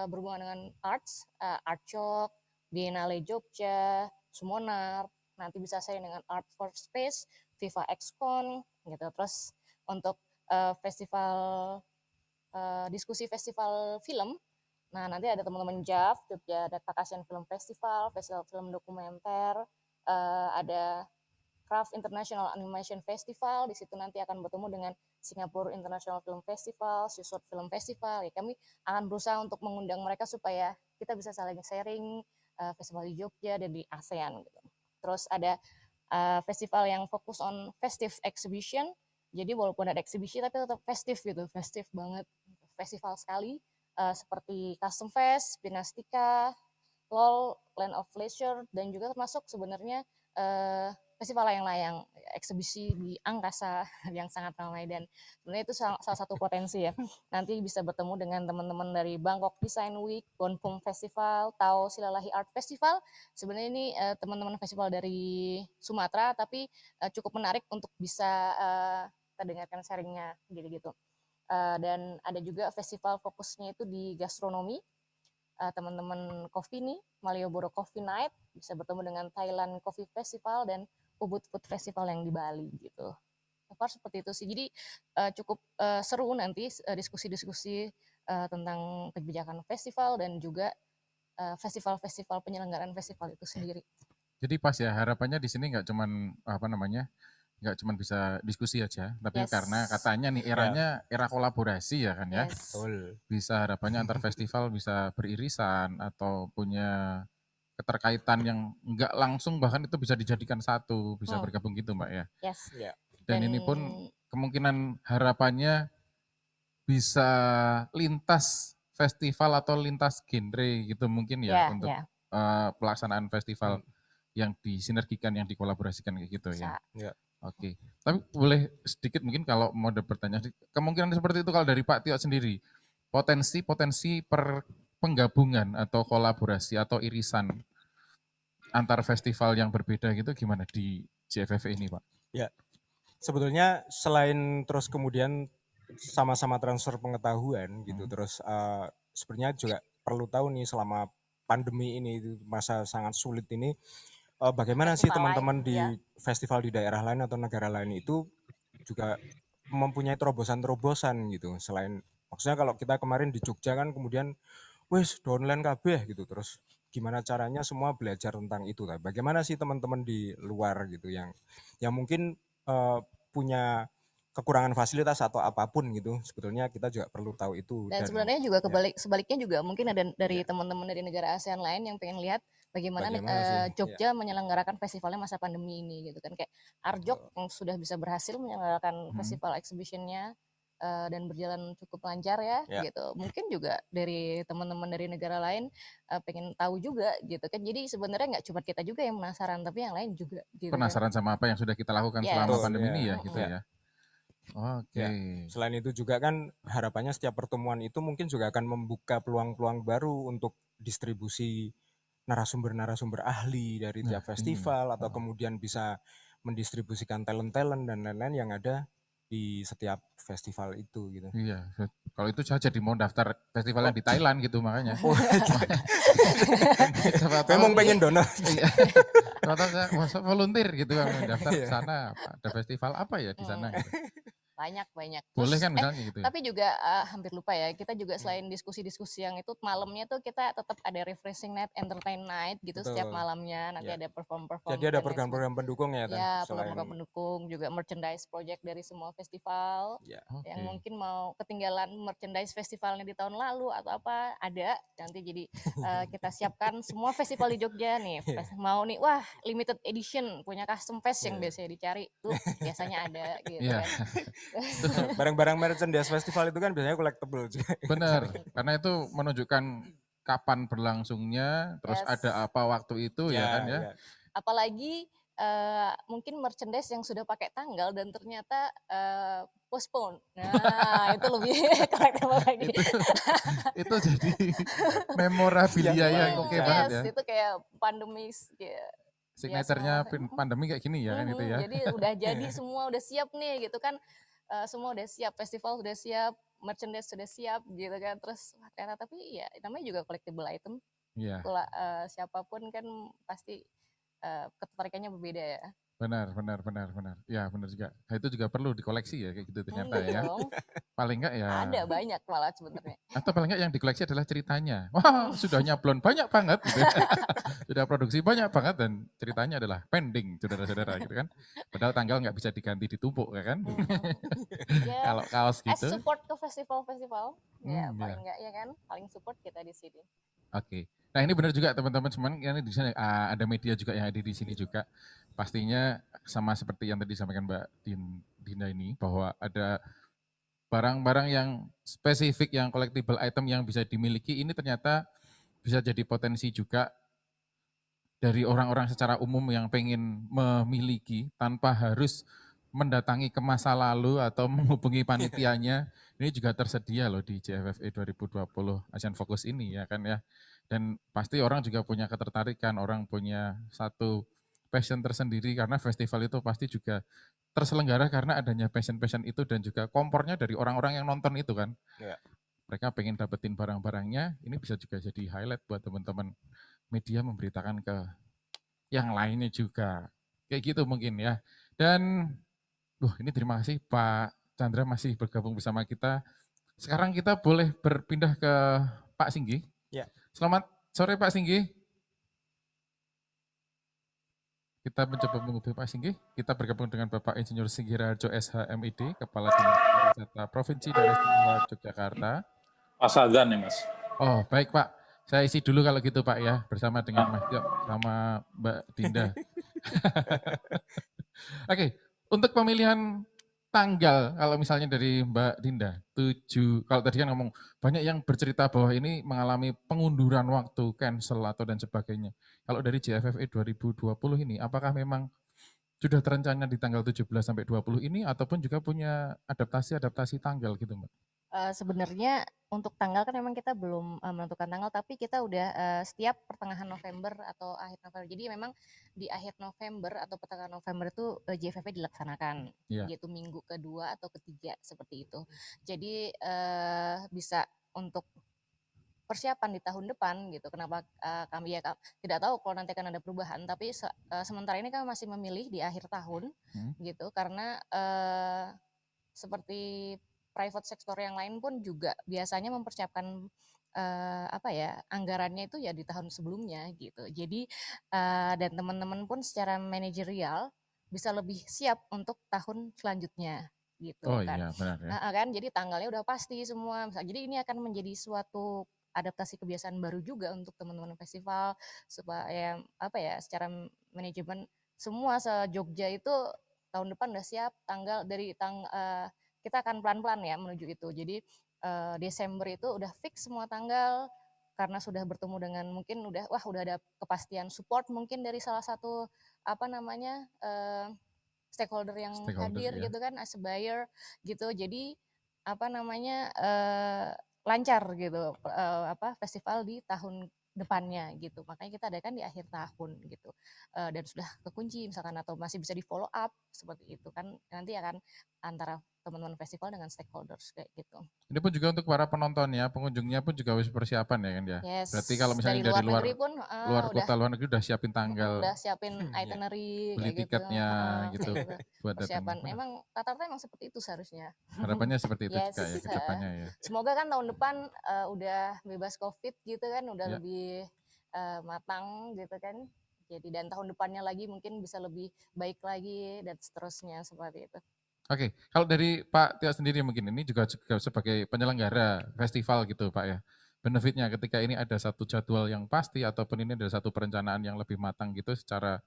berhubungan dengan arts, Artchok, Biennale Jogja, Sumonar, nanti bisa saya dengan Art for Space, Viva XCon, gitu. Terus untuk festival diskusi festival film, nah nanti ada teman-teman JAF, Jogja Data Asian Film Festival, festival film dokumenter, ada Craft International Animation Festival, di situ nanti akan bertemu dengan Singapore International Film Festival, Susut Film Festival. Ya, kami akan berusaha untuk mengundang mereka supaya kita bisa saling sharing festival di Jogja dan di ASEAN gitu. Terus ada festival yang fokus on festive exhibition. Jadi walaupun ada exhibition tapi tetap festive gitu, festive banget, festival sekali. Seperti Custom Fest, Pinastika, LOL, Land of Leisure, dan juga termasuk sebenarnya festival layang-layang, eksibisi di angkasa yang sangat ramai, dan sebenarnya itu salah satu potensi ya. Nanti bisa bertemu dengan teman-teman dari Bangkok Design Week, Bonpum Festival, Tao Silalahi Art Festival. Sebenarnya ini teman-teman festival dari Sumatera, tapi cukup menarik untuk bisa kita dengarkan sharingnya gitu-gitu. Dan ada juga festival fokusnya itu di gastronomi. Teman-teman Coffee nih, Malioboro Coffee Night, bisa bertemu dengan Thailand Coffee Festival dan Ubud Food Festival yang di Bali gitu. So far seperti itu sih. Jadi cukup seru nanti diskusi-diskusi tentang kebijakan festival dan juga festival-festival penyelenggaraan festival itu sendiri. Jadi pas ya, harapannya di sini nggak cuman nggak cuma bisa diskusi aja, tapi karena katanya nih eranya era kolaborasi ya kan ya. Betul. Bisa harapannya antar festival bisa beririsan atau punya keterkaitan yang nggak langsung, bahkan itu bisa dijadikan satu, bisa bergabung gitu Mbak ya. Yes. Dan ini pun kemungkinan harapannya bisa lintas festival atau lintas genre gitu mungkin ya untuk pelaksanaan festival yang disinergikan, yang dikolaborasikan kayak gitu ya. Oke, tapi boleh sedikit mungkin kalau mau ada pertanyaan, kemungkinan seperti itu kalau dari Pak Tio sendiri, potensi penggabungan atau kolaborasi atau irisan antar festival yang berbeda gitu gimana di JFF ini Pak? Ya, sebetulnya selain terus kemudian sama-sama transfer pengetahuan gitu, terus sebenarnya juga perlu tahu nih selama pandemi ini, masa sangat sulit ini, bagaimana sih teman-teman di festival di daerah lain atau negara lain itu juga mempunyai terobosan-terobosan gitu. Selain maksudnya kalau kita kemarin di Jogja kan kemudian wes downline kabeh gitu, terus gimana caranya semua belajar tentang itu. Bagaimana sih teman-teman di luar gitu yang mungkin punya kekurangan fasilitas atau apapun gitu, sebetulnya kita juga perlu tahu itu. Dan sebenarnya juga sebaliknya juga mungkin ada dari teman-teman dari negara ASEAN lain yang pengen lihat bagaimana Jogja menyelenggarakan festivalnya masa pandemi ini gitu kan, kayak Arjok yang sudah bisa berhasil menyelenggarakan festival exhibitionnya dan berjalan cukup lancar ya gitu. Mungkin juga dari teman-teman dari negara lain pengen tahu juga gitu kan. Jadi sebenarnya nggak cuma kita juga yang penasaran, tapi yang lain juga gitu. Penasaran sama apa yang sudah kita lakukan selama pandemi ini ya gitu ya. Oke. Selain itu juga kan harapannya setiap pertemuan itu mungkin juga akan membuka peluang-peluang baru untuk distribusi narasumber-narasumber ahli dari tiap festival atau kemudian bisa mendistribusikan talent-talent dan lain-lain yang ada di setiap festival itu gitu. Iya, kalau itu saya jadi mau daftar festival yang di Thailand gitu makanya. Memang pengen donor. Atau saya masuk volunteer gitu kan, daftar ke sana, ada festival apa ya di sana gitu. Banyak. Boleh kan misalnya gitu. Tapi juga hampir lupa ya, kita juga selain diskusi-diskusi yang itu, malamnya tuh kita tetap ada refreshing night, entertain night gitu. Betul. Setiap malamnya nanti ada perform. Jadi ada program-program pendukung ya? Ya, program-program pendukung, juga merchandise project dari semua festival. Yang mungkin mau ketinggalan merchandise festivalnya di tahun lalu atau apa, ada. Nanti jadi kita siapkan semua festival di Jogja nih. Mau nih, wah limited edition, punya custom fest yang biasanya dicari, tuh biasanya ada gitu kan. Barang-barang merchandise festival itu kan biasanya collectible juga. Benar, karena itu menunjukkan kapan berlangsungnya, terus ada apa waktu itu ya kan ya. Apalagi mungkin merchandise yang sudah pakai tanggal dan ternyata postpone. Nah, itu lebih collectible lagi. Itu jadi memorabilia yang oke banget ya. Itu kayak pandemis kayak signaturenya pandemi kayak gini ya kan itu ya. Jadi udah jadi semua udah siap nih gitu kan. Semua udah siap, festival sudah siap, merchandise sudah siap gitu kan. Terus ternyata tapi ya namanya juga collectible item. Siapapun kan pasti ketertarikannya berbeda ya. Benar. Ya benar juga. Nah, itu juga perlu dikoleksi ya kayak gitu ternyata ya. Paling enggak ya. Ada banyak malah sebenarnya. Atau paling enggak yang dikoleksi adalah ceritanya. Wah sudah nyablon banyak banget gitu. Sudah produksi banyak banget dan ceritanya adalah pending saudara-saudara gitu kan. Padahal tanggal nggak bisa diganti ditumpuk ya kan. Kalau kaos gitu. Support ke festival-festival. Ya paling enggak ya kan. Paling support kita di sini. Oke. Nah ini benar juga teman-teman, cuman ini di sini ada media juga yang ada di sini juga. pastinya sama seperti yang tadi disampaikan Mbak Dinda ini, bahwa ada barang-barang yang spesifik, yang collectible item yang bisa dimiliki, ini ternyata bisa jadi potensi juga dari orang-orang secara umum yang pengen memiliki tanpa harus mendatangi ke masa lalu atau menghubungi panitianya. Ini juga tersedia loh di JFFE 2020 Asian Focus ini ya kan ya. Dan pasti orang juga punya ketertarikan, orang punya satu passion tersendiri karena festival itu pasti juga terselenggara karena adanya passion-passion itu dan juga kompornya dari orang-orang yang nonton itu kan. Ya. Mereka pengen dapetin barang-barangnya, ini bisa juga jadi highlight buat teman-teman media memberitakan ke yang lainnya juga. Kayak gitu mungkin ya. Dan ini terima kasih Pak Chandra masih bergabung bersama kita. Sekarang kita boleh berpindah ke Pak Singgi. Ya. Selamat sore Pak Singgi. Kita mencoba menghubungi Pak Singgi. Kita bergabung dengan Bapak Insinyur Singgi Raharjo SHMID, Kepala Dinas Pariwisata Provinsi Daerah Istimewa Yogyakarta. Mas Azan ya Mas. Oh baik Pak, saya isi dulu kalau gitu Pak ya, bersama dengan Mas Tio sama Mbak Dinda. Oke, untuk pemilihan tanggal, kalau misalnya dari Mbak Dinda, 7, kalau tadi kan ngomong, banyak yang bercerita bahwa ini mengalami pengunduran waktu, cancel atau dan sebagainya. Kalau dari JFFE 2020 ini, apakah memang sudah terencana di tanggal 17 sampai 20 ini, ataupun juga punya adaptasi-adaptasi tanggal gitu Mbak? Sebenarnya untuk tanggal kan memang kita belum menentukan tanggal, tapi kita udah setiap pertengahan November atau akhir November. Jadi memang di akhir November atau pertengahan November itu JFF dilaksanakan, gitu minggu kedua atau ketiga seperti itu. Jadi bisa untuk persiapan di tahun depan gitu. Kenapa kami ya tidak tahu kalau nanti akan ada perubahan, tapi sementara ini kami masih memilih di akhir tahun gitu karena seperti private sector yang lain pun juga biasanya mempersiapkan anggarannya itu ya di tahun sebelumnya gitu. Jadi dan teman-teman pun secara manajerial bisa lebih siap untuk tahun selanjutnya gitu kan. Iya benar ya. Kan jadi tanggalnya udah pasti semua. Jadi ini akan menjadi suatu adaptasi kebiasaan baru juga untuk teman-teman festival supaya secara manajemen semua se-Jogja itu tahun depan udah siap tanggal dari kita akan pelan-pelan ya menuju itu. Jadi Desember itu udah fix semua tanggal karena sudah bertemu dengan mungkin udah ada kepastian support mungkin dari salah satu stakeholder yang hadir ya. gitu kan as a buyer gitu. Jadi lancar gitu festival di tahun depannya gitu. Makanya kita adakan di akhir tahun gitu. Dan sudah kekunci misalkan atau masih bisa di follow up seperti itu kan nanti akan antara teman-teman festival dengan stakeholders kayak gitu. Ini pun juga untuk para penontonnya, pengunjungnya pun juga harus persiapan ya kan ya. Yes. Berarti kalau misalnya dari luar negeri pun luar negeri udah siapin tanggal. Udah siapin itinerary beli kayak tiketnya gitu. Buat persiapan. Emang rata-rata emang seperti itu seharusnya. Harapannya seperti itu yes, juga ya ke depannya ya. Semoga kan tahun depan udah bebas COVID gitu kan, udah lebih matang gitu kan. Jadi dan tahun depannya lagi mungkin bisa lebih baik lagi dan seterusnya seperti itu. Oke, kalau dari Pak Tio sendiri mungkin ini juga sebagai penyelenggara festival gitu Pak ya. Benefitnya ketika ini ada satu jadwal yang pasti ataupun ini ada satu perencanaan yang lebih matang gitu secara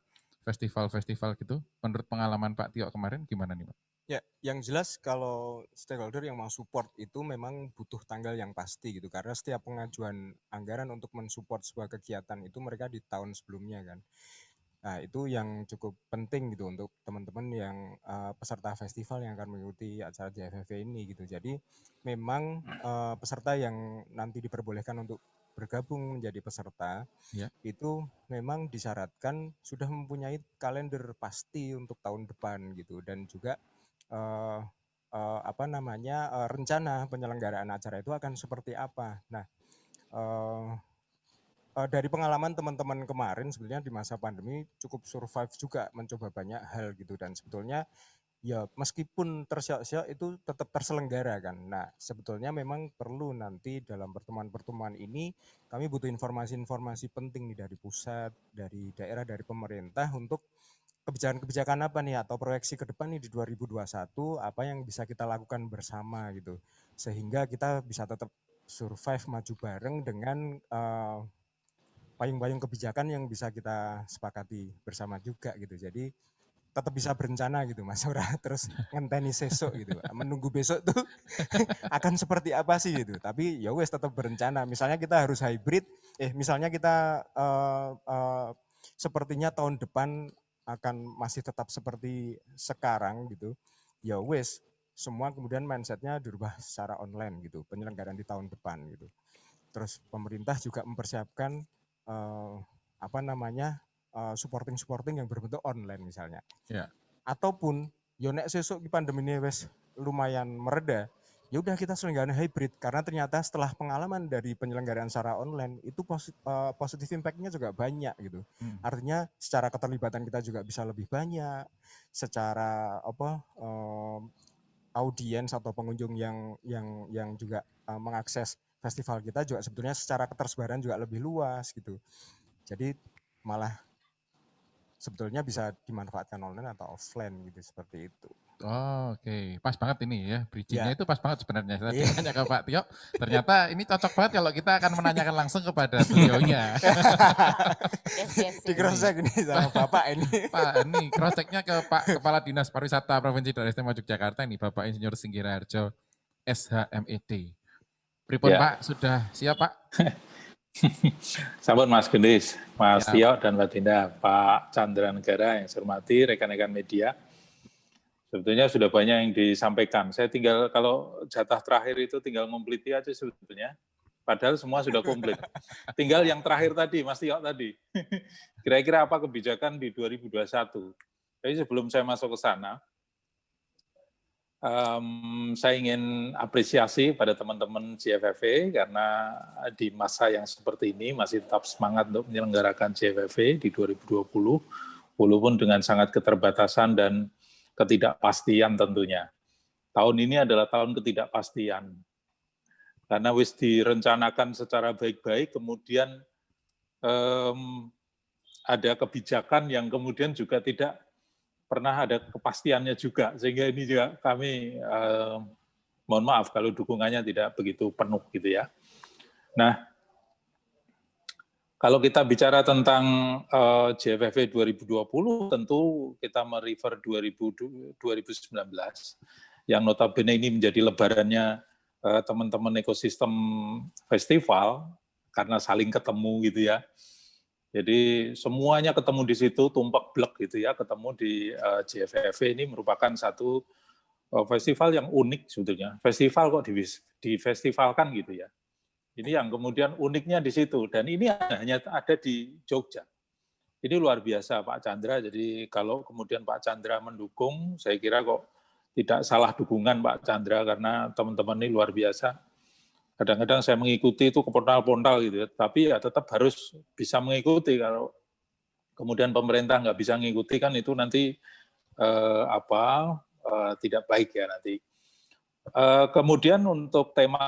festival-festival gitu. Menurut pengalaman Pak Tio kemarin gimana nih Pak? Ya, yang jelas kalau stakeholder yang mau support itu memang butuh tanggal yang pasti gitu. Karena setiap pengajuan anggaran untuk mensupport sebuah kegiatan itu mereka di tahun sebelumnya kan. Nah, itu yang cukup penting gitu untuk teman-teman yang peserta festival yang akan mengikuti acara JFFE ini gitu. Jadi memang peserta yang nanti diperbolehkan untuk bergabung menjadi peserta itu memang disyaratkan sudah mempunyai kalender pasti untuk tahun depan gitu dan juga rencana penyelenggaraan acara itu akan seperti apa. Nah, dari pengalaman teman-teman kemarin sebenarnya di masa pandemi cukup survive juga mencoba banyak hal gitu dan sebetulnya ya meskipun tersiok-siok itu tetap terselenggara kan. Nah sebetulnya memang perlu nanti dalam pertemuan-pertemuan ini kami butuh informasi-informasi penting nih dari pusat, dari daerah, dari pemerintah untuk kebijakan-kebijakan apa nih atau proyeksi ke depan nih di 2021 apa yang bisa kita lakukan bersama gitu sehingga kita bisa tetap survive maju bareng dengan payung-payung kebijakan yang bisa kita sepakati bersama juga gitu. Jadi tetap bisa berencana gitu Mas, ora terus ngenteni sesuk gitu. Menunggu besok tuh akan seperti apa sih gitu. Tapi ya wes tetap berencana. Misalnya kita harus hybrid, misalnya kita sepertinya tahun depan akan masih tetap seperti sekarang gitu. Ya wes, semua kemudian mindsetnya dirubah secara online gitu, penyelenggaraan di tahun depan gitu. Terus pemerintah juga mempersiapkan apa namanya supporting yang berbentuk online misalnya. Ya. Ataupun yo nek sesuk pandemi ini wes lumayan mereda, ya udah kita selenggarakan hybrid karena ternyata setelah pengalaman dari penyelenggaraan secara online itu positif impact-nya juga banyak gitu. Artinya secara keterlibatan kita juga bisa lebih banyak, secara audiens atau pengunjung yang juga mengakses festival kita juga sebetulnya secara ketersebaran juga lebih luas gitu. Jadi malah sebetulnya bisa dimanfaatkan online atau offline gitu seperti itu. Oh, oke. Pas banget ini ya, bridging-nya Ya. itu pas banget sebenarnya. Saya tanya ke Pak Tio, ternyata ini cocok banget kalau kita akan menanyakan langsung kepada beliaunya. Yes. Di cross check ini sama Bapak ini. Pak, ini cross check-nya ke Pak Kepala Dinas Pariwisata Provinsi Daerah Istimewa Yogyakarta ini, Bapak Insinyur Singgi Raharjo, SHMED. Pripun Ya. Pak, sudah siap Pak? Sampun Mas Gendis, Mas Ya. Tio dan Mbak Dinda, Pak Chandra Negara yang saya hormati, rekan-rekan media. Sebetulnya sudah banyak yang disampaikan. Saya tinggal, kalau jatah terakhir itu tinggal ngompliti aja sebetulnya. Padahal semua sudah komplit. Tinggal yang terakhir tadi, Mas Tio tadi. Kira-kira apa kebijakan di 2021? Jadi sebelum saya masuk ke sana, saya ingin apresiasi pada teman-teman CFFE karena di masa yang seperti ini masih tetap semangat untuk menyelenggarakan CFFE di 2020, walaupun dengan sangat keterbatasan dan ketidakpastian tentunya. Tahun ini adalah tahun ketidakpastian. Karena wis direncanakan secara baik-baik, kemudian ada kebijakan yang kemudian juga tidak pernah ada kepastiannya juga, sehingga ini juga kami mohon maaf kalau dukungannya tidak begitu penuh gitu ya. Nah, kalau kita bicara tentang JFFE 2020, tentu kita merefer 2019, yang notabene ini menjadi lebarannya teman-teman ekosistem festival, karena saling ketemu gitu ya. Jadi semuanya ketemu di situ, tumpak blek gitu ya, ketemu di JFFE. Ini merupakan satu festival yang unik sebetulnya. Festival kok difestivalkan gitu ya. Ini yang kemudian uniknya di situ, dan ini hanya ada di Jogja. Ini luar biasa Pak Chandra, jadi kalau kemudian Pak Chandra mendukung, saya kira kok tidak salah dukungan Pak Chandra, karena teman-teman ini luar biasa. Kadang-kadang saya mengikuti itu kepontal-pontal gitu ya, tapi ya tetap harus bisa mengikuti. Kalau kemudian pemerintah nggak bisa mengikuti kan itu nanti tidak baik ya nanti. Kemudian untuk tema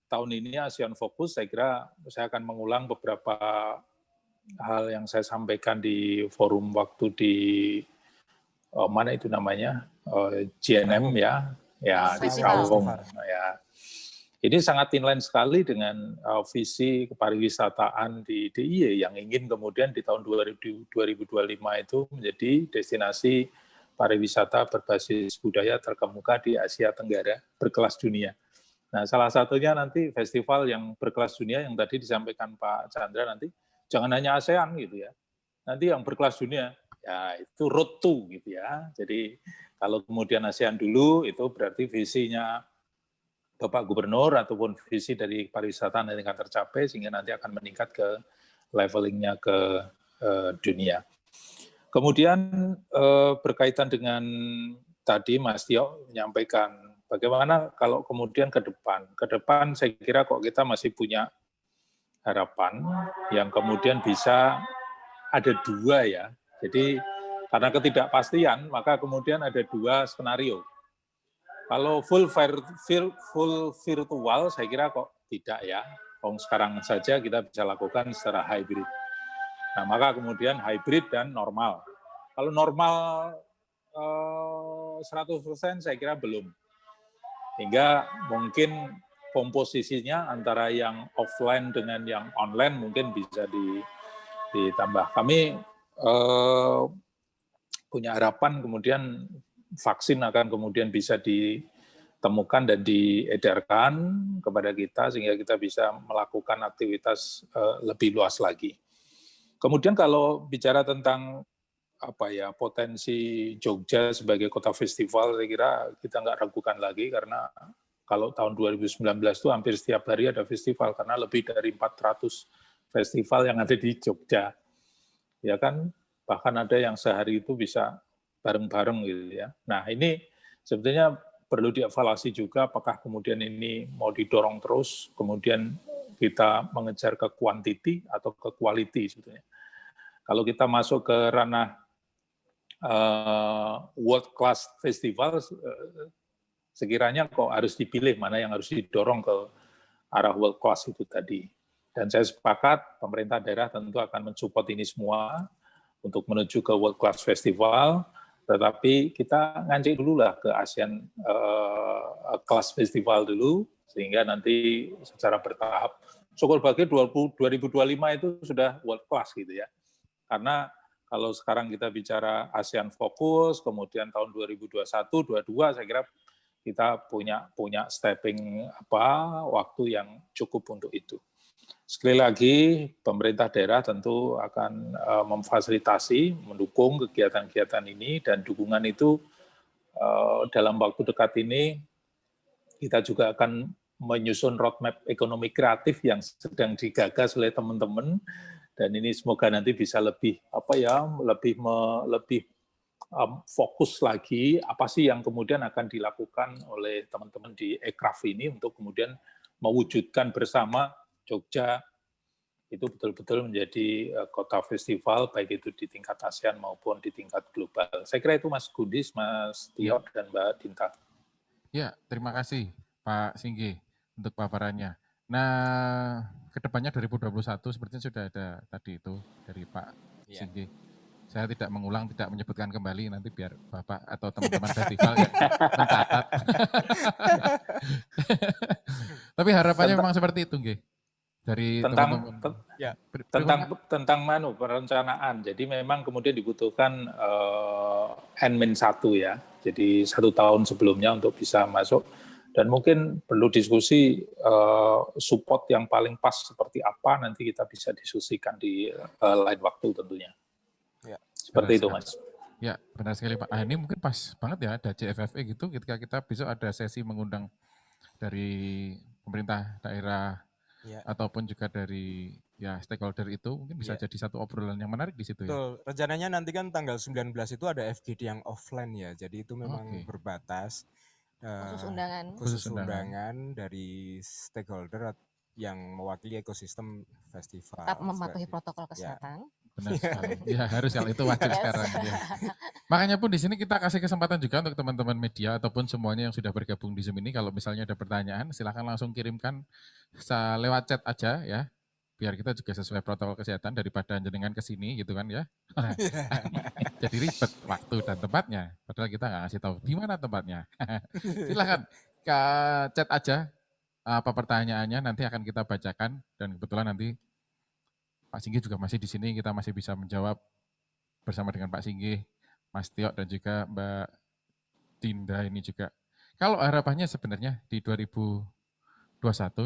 tahun ini ASEAN Fokus, saya kira saya akan mengulang beberapa hal yang saya sampaikan di forum waktu di mana itu namanya GNM ya di Kerawang ya. Ini sangat inline sekali dengan visi kepariwisataan di DIY yang ingin kemudian di tahun 2025 itu menjadi destinasi pariwisata berbasis budaya terkemuka di Asia Tenggara berkelas dunia. Nah, salah satunya nanti festival yang berkelas dunia yang tadi disampaikan Pak Chandra nanti, jangan hanya ASEAN gitu ya, nanti yang berkelas dunia, ya itu road to gitu ya. Jadi kalau kemudian ASEAN dulu, itu berarti visinya Bapak Gubernur ataupun visi dari pariwisata nanti akan tercapai sehingga nanti akan meningkat ke levelingnya ke dunia. Kemudian berkaitan dengan tadi Mas Tio menyampaikan bagaimana kalau kemudian ke depan saya kira kok kita masih punya harapan yang kemudian bisa ada dua ya. Jadi karena ketidakpastian maka kemudian ada dua skenario. Kalau full virtual, saya kira kok tidak ya. Sekarang saja kita bisa lakukan secara hybrid. Nah, maka kemudian hybrid dan normal. Kalau normal 100% saya kira belum. Hingga mungkin komposisinya antara yang offline dengan yang online mungkin bisa ditambah. Kami punya harapan kemudian vaksin akan kemudian bisa ditemukan dan diedarkan kepada kita sehingga kita bisa melakukan aktivitas lebih luas lagi. Kemudian kalau bicara tentang potensi Jogja sebagai kota festival, saya kira kita nggak ragukan lagi karena kalau tahun 2019 itu hampir setiap hari ada festival karena lebih dari 400 festival yang ada di Jogja. Ya kan, bahkan ada yang sehari itu bisa bareng-bareng gitu ya. Nah, ini sebetulnya perlu dievaluasi juga apakah kemudian ini mau didorong terus, kemudian kita mengejar ke quantity atau ke quality sebetulnya. Kalau kita masuk ke ranah world class festival, sekiranya kok harus dipilih mana yang harus didorong ke arah world class itu tadi. Dan saya sepakat pemerintah daerah tentu akan mensupport ini semua untuk menuju ke world class festival, tetapi kita ngancik dulu lah ke ASEAN Class Festival dulu, sehingga nanti secara bertahap, syukur bagi 2025 itu sudah world class gitu ya. Karena kalau sekarang kita bicara ASEAN Fokus, kemudian tahun 2021, 2022, saya kira kita punya stepping waktu yang cukup untuk itu. Sekali lagi, pemerintah daerah tentu akan memfasilitasi, mendukung kegiatan-kegiatan ini, dan dukungan itu dalam waktu dekat ini kita juga akan menyusun roadmap ekonomi kreatif yang sedang digagas oleh teman-teman, dan ini semoga nanti bisa lebih fokus lagi apa sih yang kemudian akan dilakukan oleh teman-teman di Ekraf ini untuk kemudian mewujudkan bersama Jogja itu betul-betul menjadi kota festival, baik itu di tingkat ASEAN maupun di tingkat global. Saya kira itu Mas Gundis, Mas Tio, dan Mbak Dinta. Ya, terima kasih Pak Singgi untuk paparannya. Nah, kedepannya 2021 sepertinya sudah ada tadi itu dari Pak Singgi. Saya tidak mengulang, tidak menyebutkan kembali, nanti biar Bapak atau teman-teman festival yang mencatat. Tapi harapannya memang seperti itu, Nggih. Dari teman-teman. Tentang perencanaan. Jadi memang kemudian dibutuhkan N-1 ya. Jadi 1 tahun sebelumnya untuk bisa masuk. Dan mungkin perlu diskusi support yang paling pas seperti apa, nanti kita bisa diskusikan di lain waktu tentunya. Ya, seperti itu, Mas. Ya, benar sekali Pak. Ini mungkin pas banget ya ada JFFE gitu, ketika kita besok ada sesi mengundang dari pemerintah daerah ataupun juga dari stakeholder itu, mungkin bisa jadi satu obrolan yang menarik di situ. Betul. Rencananya nanti kan tanggal 19 itu ada FGD yang offline ya, jadi itu memang berbatas. Khusus undangan dari stakeholder yang mewakili ekosistem festival. Tetap mematuhi protokol kesehatan. Benar sekali. Ya harus, kalau itu wajib sekarang. Ya. Makanya pun di sini kita kasih kesempatan juga untuk teman-teman media ataupun semuanya yang sudah bergabung di Zoom ini, kalau misalnya ada pertanyaan silahkan langsung kirimkan lewat chat aja ya, biar kita juga sesuai protokol kesehatan daripada jenengan ke sini gitu kan ya. Jadi ribet waktu dan tempatnya, padahal kita nggak ngasih tahu di mana tempatnya. Silahkan ke chat aja apa pertanyaannya, nanti akan kita bacakan, dan kebetulan nanti Pak Singgi juga masih di sini, kita masih bisa menjawab bersama dengan Pak Singgi, Mas Tio, dan juga Mbak Dinda ini juga. Kalau harapannya sebenarnya di 2021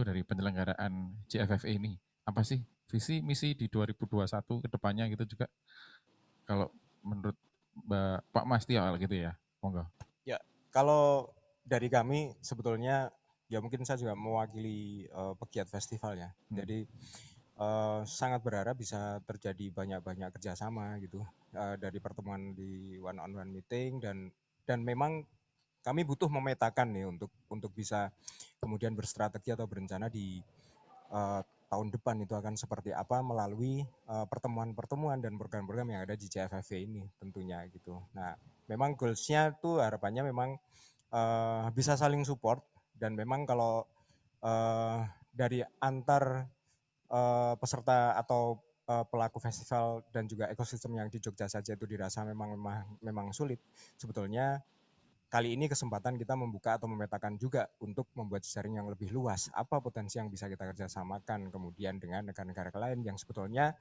dari penyelenggaraan JFFE ini, apa sih visi misi di 2021 ke depannya gitu juga? Kalau menurut Pak Mas Tio gitu ya, monggo. Ya, kalau dari kami sebetulnya ya mungkin saya juga mewakili pegiat festival ya. Jadi sangat berharap bisa terjadi banyak-banyak kerjasama gitu dari pertemuan di one on one meeting, dan memang kami butuh memetakan nih untuk bisa kemudian berstrategi atau berencana di tahun depan itu akan seperti apa melalui pertemuan-pertemuan dan program-program yang ada di JFFE ini tentunya gitu. Nah, memang goals-nya tuh harapannya memang bisa saling support, dan memang kalau dari antar peserta atau pelaku festival dan juga ekosistem yang di Jogja saja itu dirasa memang sulit. Sebetulnya kali ini kesempatan kita membuka atau memetakan juga untuk membuat jejaring yang lebih luas. Apa potensi yang bisa kita kerjasamakan kemudian dengan negara-negara lain yang sebetulnya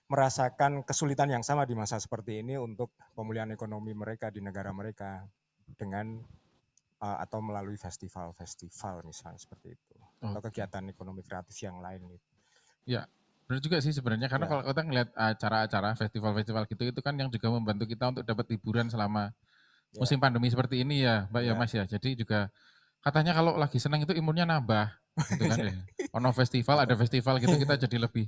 merasakan kesulitan yang sama di masa seperti ini untuk pemulihan ekonomi mereka di negara mereka dengan atau melalui festival-festival misalnya seperti itu, atau kegiatan ekonomi kreatif yang lain. Ya, benar juga sih sebenarnya, karena kalau kita ngelihat acara-acara festival-festival gitu, itu kan yang juga membantu kita untuk dapat hiburan selama musim pandemi seperti ini ya Mbak ya Mas ya. Jadi juga katanya kalau lagi senang itu imunnya nambah gitu kan ya. Ono festival, ada festival gitu, kita jadi lebih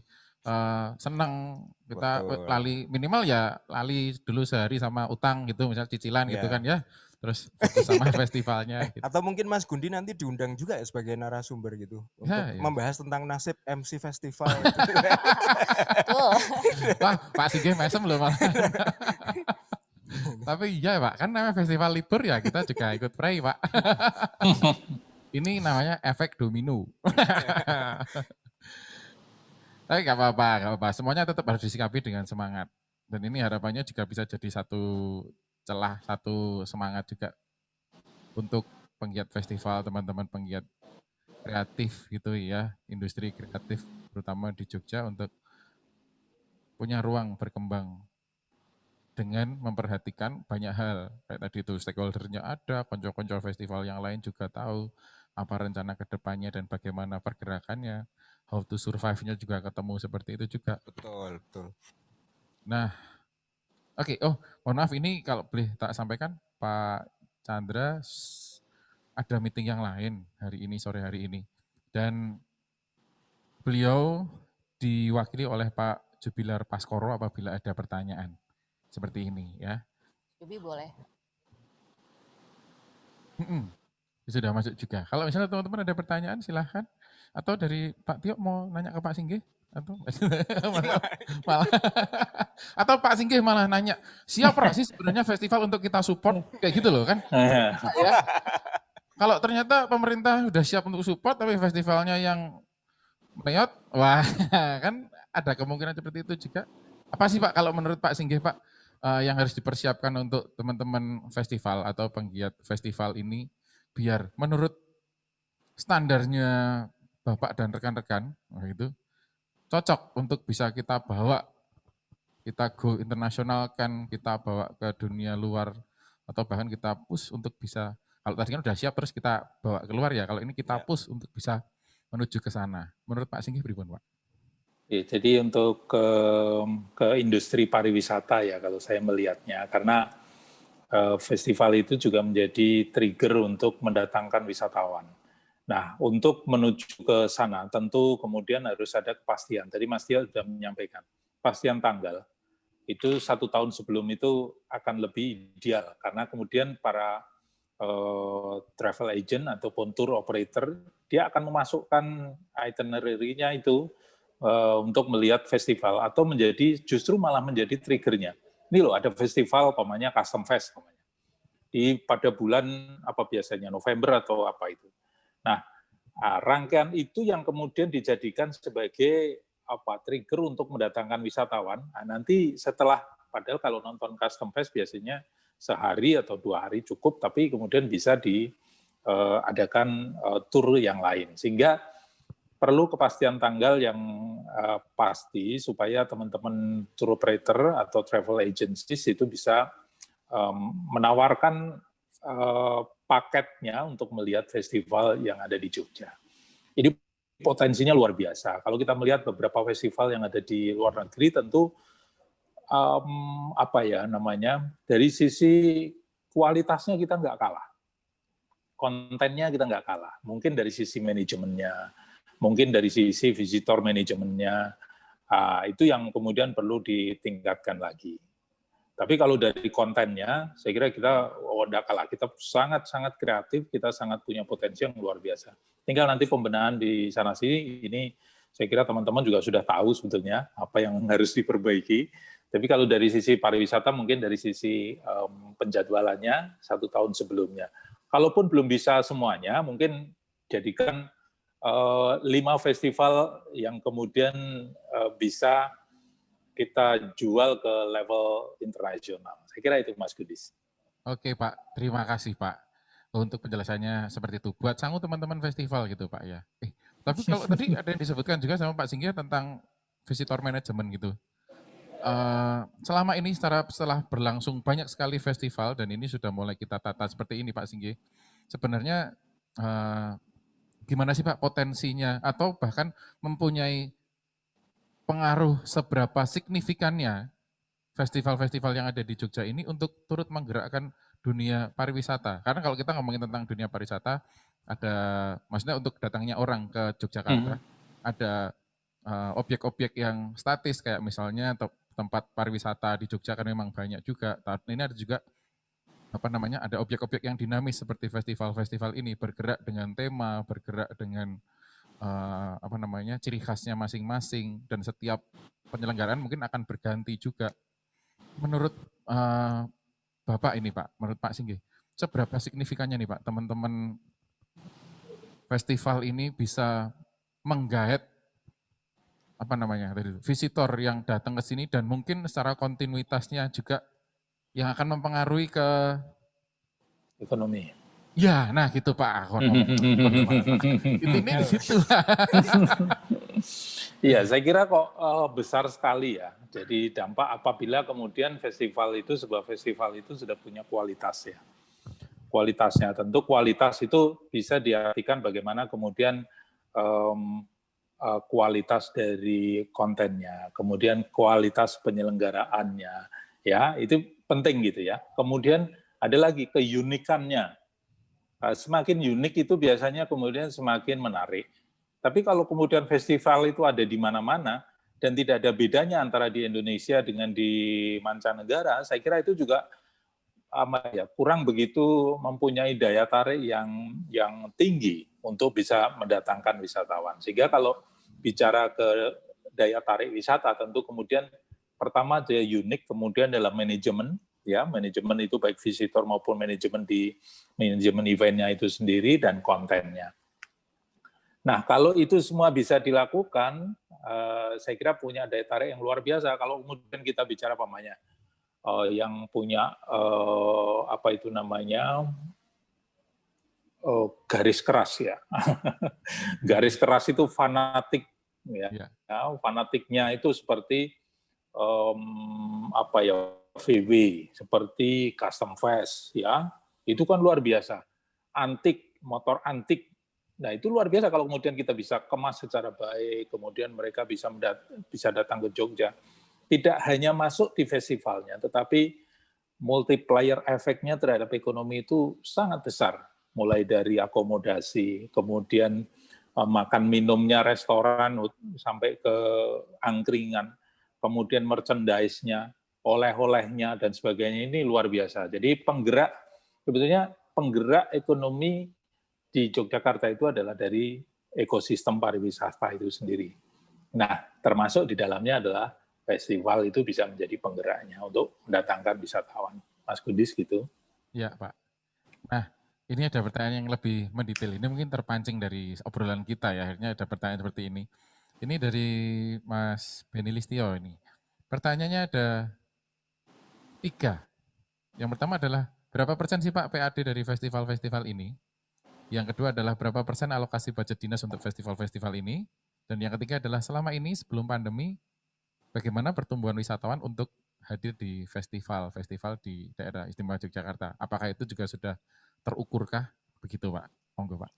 senang, kita lali minimal ya lali dulu sehari sama utang gitu, misal cicilan gitu kan ya, terus fokus sama festivalnya gitu. Atau mungkin Mas Gundi nanti diundang juga ya sebagai narasumber gitu untuk membahas tentang nasib MC festival. Wah, Pak Singgih mesem loh malah. Tapi iya Pak, kan namanya festival libur ya, kita juga ikut pray Pak. Ini namanya efek domino. Tapi gak apa-apa. Semuanya tetap harus disikapi dengan semangat. Dan ini harapannya juga bisa jadi satu celah, satu semangat juga untuk penggiat festival, teman-teman penggiat kreatif gitu ya, industri kreatif terutama di Jogja untuk punya ruang berkembang dengan memperhatikan banyak hal. Kayak tadi itu stakeholder-nya ada, konco-konco festival yang lain juga tahu apa rencana ke depannya dan bagaimana pergerakannya. How to survive-nya juga ketemu seperti itu juga. Betul. Nah, oke. Mohon maaf ini kalau boleh tak sampaikan, Pak Chandra ada meeting yang lain hari ini, sore hari ini. Dan beliau diwakili oleh Pak Jubilar Paskoro apabila ada pertanyaan seperti ini ya. Jubi boleh. Sudah masuk juga. Kalau misalnya teman-teman ada pertanyaan silahkan. Atau dari Pak Tio mau nanya ke Pak Singgih? Atau malah atau Pak Singgih malah nanya, siapa sih sebenarnya festival untuk kita support? Kayak gitu loh kan. Ya. Kalau ternyata pemerintah sudah siap untuk support tapi festivalnya yang menyot, wah kan ada kemungkinan seperti itu juga. Apa sih Pak kalau menurut Pak Singgih Pak yang harus dipersiapkan untuk teman-teman festival atau penggiat festival ini biar menurut standarnya Bapak dan rekan-rekan itu cocok untuk bisa kita bawa, kita go internasional kan, kita bawa ke dunia luar atau bahkan kita push untuk bisa, kalau tadi kan udah siap terus kita bawa keluar ya, kalau ini kita push untuk bisa menuju ke sana. Menurut Pak Singgih pripun Pak? Ya, jadi untuk ke industri pariwisata ya kalau saya melihatnya, karena festival itu juga menjadi trigger untuk mendatangkan wisatawan. Nah, untuk menuju ke sana tentu kemudian harus ada kepastian. Tadi Mas Tio sudah menyampaikan, kepastian tanggal. Itu 1 tahun sebelum itu akan lebih ideal, karena kemudian para travel agent ataupun tour operator, dia akan memasukkan itinerary-nya itu untuk melihat festival, atau justru malah menjadi triggernya. Ini loh ada festival, umpamanya Custom Fest, pada bulan apa biasanya, November atau apa itu. Nah, rangkaian itu yang kemudian dijadikan sebagai trigger untuk mendatangkan wisatawan. Nah, nanti setelah, padahal kalau nonton Custom Fest biasanya sehari atau 2 hari cukup, tapi kemudian bisa diadakan tur yang lain. Sehingga perlu kepastian tanggal yang pasti supaya teman-teman tour operator atau travel agencies itu bisa menawarkan paketnya untuk melihat festival yang ada di Jogja. Ini potensinya luar biasa. Kalau kita melihat beberapa festival yang ada di luar negeri, tentu dari sisi kualitasnya kita nggak kalah, kontennya kita nggak kalah. Mungkin dari sisi manajemennya, mungkin dari sisi visitor manajemennya, itu yang kemudian perlu ditingkatkan lagi. Tapi kalau dari kontennya, saya kira kita tidak kalah. Kita sangat-sangat kreatif, kita sangat punya potensi yang luar biasa. Tinggal nanti pembenahan di sana-sini, ini saya kira teman-teman juga sudah tahu sebetulnya apa yang harus diperbaiki. Tapi kalau dari sisi pariwisata, mungkin dari sisi penjadwalannya 1 tahun sebelumnya. Kalaupun belum bisa semuanya, mungkin jadikan 5 festival yang kemudian bisa kita jual ke level internasional. Saya kira itu Mas Gudis. Oke Pak, terima kasih Pak untuk penjelasannya seperti itu. Buat sangu teman-teman festival gitu Pak ya. Tapi kalau tadi ada yang disebutkan juga sama Pak Singgih tentang visitor management gitu. Selama ini setelah berlangsung banyak sekali festival dan ini sudah mulai kita tata seperti ini Pak Singgih. Sebenarnya gimana sih Pak potensinya atau bahkan mempunyai pengaruh seberapa signifikannya festival-festival yang ada di Jogja ini untuk turut menggerakkan dunia pariwisata. Karena kalau kita ngomongin tentang dunia pariwisata, maksudnya untuk datangnya orang ke Yogyakarta, ada objek-objek yang statis kayak misalnya tempat pariwisata di Jogja kan memang banyak juga. Tapi ini ada juga ada objek-objek yang dinamis seperti festival-festival ini bergerak dengan tema, bergerak dengan ciri khasnya masing-masing dan setiap penyelenggaraan mungkin akan berganti juga. Menurut Bapak ini Pak, menurut Pak Singgih, seberapa signifikannya nih Pak teman-teman festival ini bisa menggait visitor yang datang ke sini dan mungkin secara kontinuitasnya juga yang akan mempengaruhi ke ekonomi. Ya, nah gitu Pak. Intinya di situ. Iya, saya kira kok besar sekali ya. Jadi dampak apabila kemudian sebuah festival itu sudah punya kualitas ya. Kualitasnya tentu kualitas itu bisa diartikan bagaimana kemudian kualitas dari kontennya, kemudian kualitas penyelenggaraannya, ya itu penting gitu ya. Kemudian ada lagi keunikannya. Semakin unik itu biasanya kemudian semakin menarik. Tapi kalau kemudian festival itu ada di mana-mana dan tidak ada bedanya antara di Indonesia dengan di mancanegara, saya kira itu juga kurang begitu mempunyai daya tarik yang tinggi untuk bisa mendatangkan wisatawan. Sehingga kalau bicara ke daya tarik wisata, tentu kemudian pertama dia unik, kemudian dalam manajemen, ya manajemen itu baik visitor maupun manajemen eventnya itu sendiri dan kontennya. Nah kalau itu semua bisa dilakukan, saya kira punya daya tarik yang luar biasa. Kalau kemudian kita bicara pamannya, yang punya garis keras ya, garis keras itu fanatik ya, fanatiknya itu seperti VW, seperti Custom Fest, ya, itu kan luar biasa. Antik, motor antik, nah itu luar biasa kalau kemudian kita bisa kemas secara baik, kemudian mereka bisa datang ke Jogja. Tidak hanya masuk di festivalnya, tetapi multiplier efeknya terhadap ekonomi itu sangat besar. Mulai dari akomodasi, kemudian makan minumnya restoran, sampai ke angkringan, kemudian merchandise-nya, oleh-olehnya, dan sebagainya, ini luar biasa. Jadi sebetulnya penggerak ekonomi di Yogyakarta itu adalah dari ekosistem pariwisata itu sendiri. Nah, termasuk di dalamnya adalah festival itu bisa menjadi penggeraknya untuk mendatangkan wisatawan. Mas Gudis gitu. Ya, Pak. Nah, ini ada pertanyaan yang lebih mendetail. Ini mungkin terpancing dari obrolan kita ya, akhirnya ada pertanyaan seperti ini. Ini dari Mas Beni Listio ini. Pertanyaannya ada 3. Yang pertama adalah, berapa persen sih Pak PAD dari festival-festival ini? Yang kedua adalah, berapa persen alokasi budget dinas untuk festival-festival ini? Dan yang ketiga adalah, selama ini sebelum pandemi, bagaimana pertumbuhan wisatawan untuk hadir di festival-festival di daerah istimewa Yogyakarta? Apakah itu juga sudah terukurkah? Begitu Pak. Monggo Pak.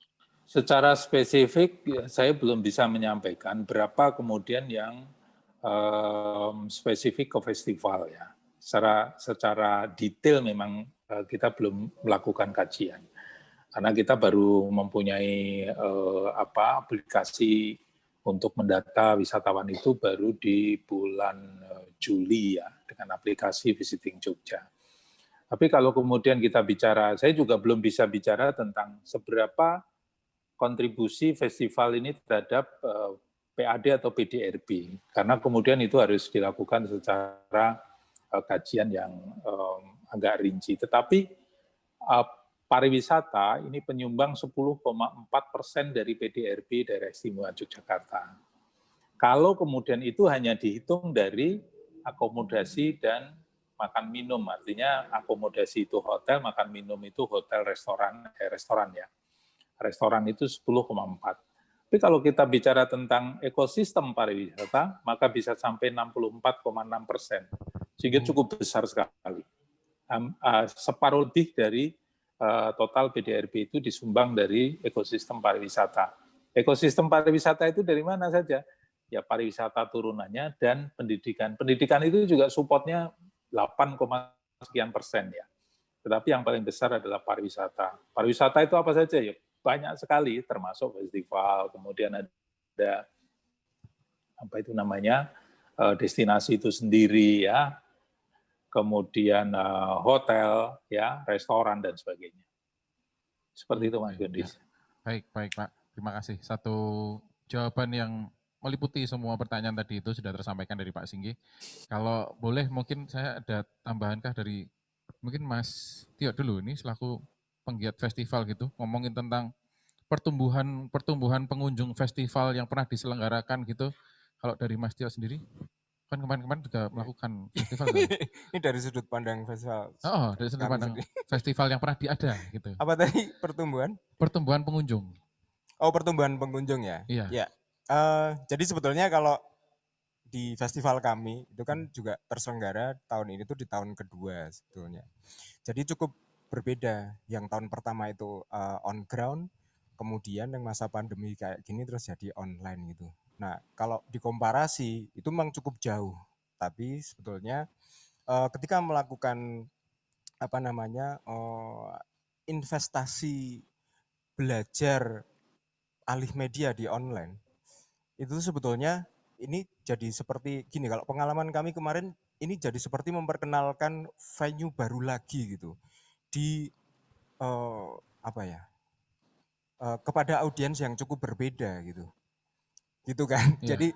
Secara spesifik, saya belum bisa menyampaikan berapa kemudian yang spesifik ke festival ya. Secara detail memang kita belum melakukan kajian. Karena kita baru mempunyai aplikasi untuk mendata wisatawan itu baru di bulan Juli ya, dengan aplikasi Visiting Jogja. Tapi kalau kemudian kita bicara, saya juga belum bisa bicara tentang seberapa kontribusi festival ini terhadap PAD atau PDRB, karena kemudian itu harus dilakukan secara kajian yang agak rinci. Tetapi pariwisata ini penyumbang 10,4% dari PDRB daerah istimewa Yogyakarta. Kalau kemudian itu hanya dihitung dari akomodasi dan makan minum. Artinya akomodasi itu hotel, makan minum itu hotel, restoran ya. Restoran itu 10,4. Tapi kalau kita bicara tentang ekosistem pariwisata, maka bisa sampai 64,6%. Sehingga cukup besar sekali. Separuh lebih dari total PDRB itu disumbang dari ekosistem pariwisata. Ekosistem pariwisata itu dari mana saja? Ya pariwisata turunannya dan pendidikan. Pendidikan itu juga supportnya 8, sekian persen ya. Tetapi yang paling besar adalah pariwisata. Pariwisata itu apa saja ya? Banyak sekali, termasuk festival, kemudian ada apa itu namanya destinasi itu sendiri ya, kemudian hotel ya, restoran dan sebagainya. Seperti itu Mas Gendis. Ya. Baik Pak. Terima kasih. Satu jawaban yang meliputi semua pertanyaan tadi itu sudah tersampaikan dari Pak Singgi. Kalau boleh mungkin saya ada tambahankah dari mungkin Mas Tio dulu ini selaku penggiat festival gitu, ngomongin tentang pertumbuhan pengunjung festival yang pernah diselenggarakan gitu. Kalau dari Mas Tio sendiri, kan kemarin-kemarin juga melakukan festival kan? Ini dari sudut pandang festival. Oh, dari sudut pandang festival yang pernah diada gitu. Apa tadi pertumbuhan? Pertumbuhan pengunjung. Oh, pertumbuhan pengunjung ya? Iya. Ya. Jadi sebetulnya kalau di festival kami itu kan juga terselenggara tahun ini tuh di tahun kedua sebetulnya. Jadi cukup berbeda. Yang tahun pertama itu on ground, kemudian yang masa pandemi kayak gini terus jadi online gitu. Nah, kalau dikomparasi itu memang cukup jauh. Tapi sebetulnya ketika melakukan apa namanya investasi belajar alih media di online, itu sebetulnya ini jadi seperti gini, kalau pengalaman kami kemarin ini jadi seperti memperkenalkan venue baru lagi gitu di apa ya, kepada audiens yang cukup berbeda gitu kan. Iya,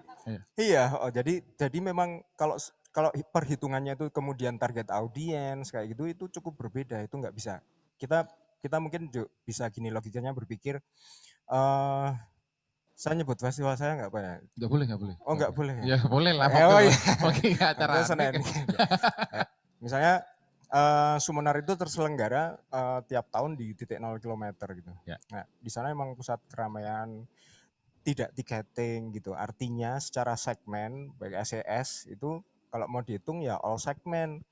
Jadi iya. jadi memang kalau perhitungannya itu kemudian target audiens kayak gitu itu cukup berbeda, itu nggak bisa kita mungkin bisa gini logikanya berpikir, saya nyebut festival saya nggak apa ya? Nggak boleh, nggak boleh. Oh nggak boleh ya? Ya boleh lah, Oh iya. Oke, acara misalnya Sumenar itu terselenggara tiap tahun di titik 0 km gitu. Ya. Nah, di sana emang pusat keramaian, tidak tiketing gitu. Artinya secara segmen baik SES itu kalau mau dihitung ya all segmen,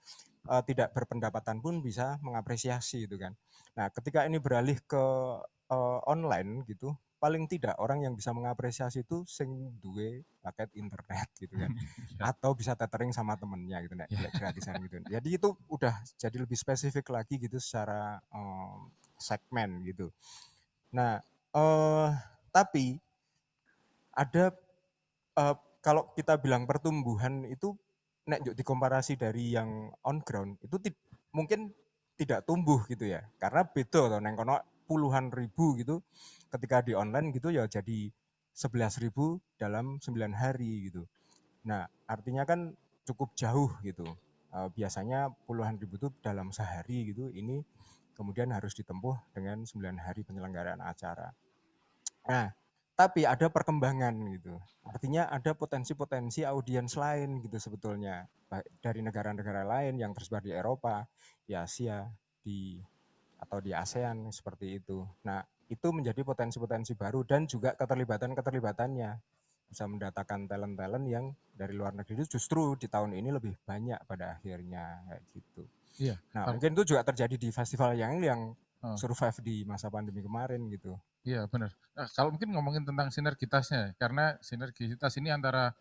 tidak berpendapatan pun bisa mengapresiasi gitu kan. Nah, ketika ini beralih ke online gitu, paling tidak orang yang bisa mengapresiasi itu sing duwe paket internet gitu kan. Atau bisa tethering sama temennya gitu, nek gratisan gitu. Jadi itu udah jadi lebih spesifik lagi gitu secara segmen gitu. Nah, tapi ada kalau kita bilang pertumbuhan itu nek dikomparasi dari yang on ground itu mungkin tidak tumbuh gitu ya, karena beda atau neng kono puluhan ribu gitu, ketika di online gitu ya jadi 11.000 dalam 9 hari gitu. Nah artinya kan cukup jauh gitu, biasanya puluhan ribu itu dalam sehari gitu, ini kemudian harus ditempuh dengan 9 hari penyelenggaraan acara. Nah tapi ada perkembangan gitu. Artinya ada potensi-potensi audiens lain gitu sebetulnya. Dari negara-negara lain yang tersebar di Eropa, di Asia, atau di ASEAN seperti itu. Nah itu menjadi potensi-potensi baru dan juga keterlibatan-keterlibatannya. Bisa mendatangkan talent-talent yang dari luar negeri itu justru di tahun ini lebih banyak pada akhirnya kayak gitu. Iya. Nah mungkin itu juga terjadi di festival yang survive di masa pandemi kemarin gitu. Iya benar. Nah, kalau mungkin ngomongin tentang sinergitasnya, karena sinergitas ini antara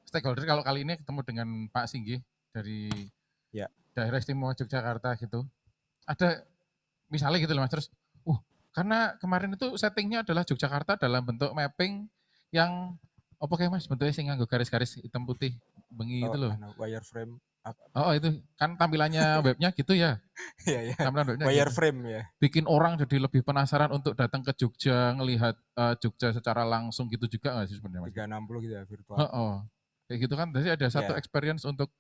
stakeholder, kalau kali ini ketemu dengan Pak Singgi dari Daerah Istimewa Yogyakarta gitu, ada misalnya gitu loh Mas, terus, karena kemarin itu settingnya adalah Yogyakarta dalam bentuk mapping yang apa kayak Mas, bentuknya sing nganggo garis-garis hitam putih bengi itu loh. Wireframe. Oh itu kan tampilannya webnya gitu ya. Iya, Tampilan webnya wireframe gitu. ya. Bikin orang jadi lebih penasaran untuk datang ke Jogja, ngelihat Jogja secara langsung gitu juga nggak sih sebenarnya Mas? 360 gitu ya virtual. Kayak gitu kan, jadi ada satu experience untuk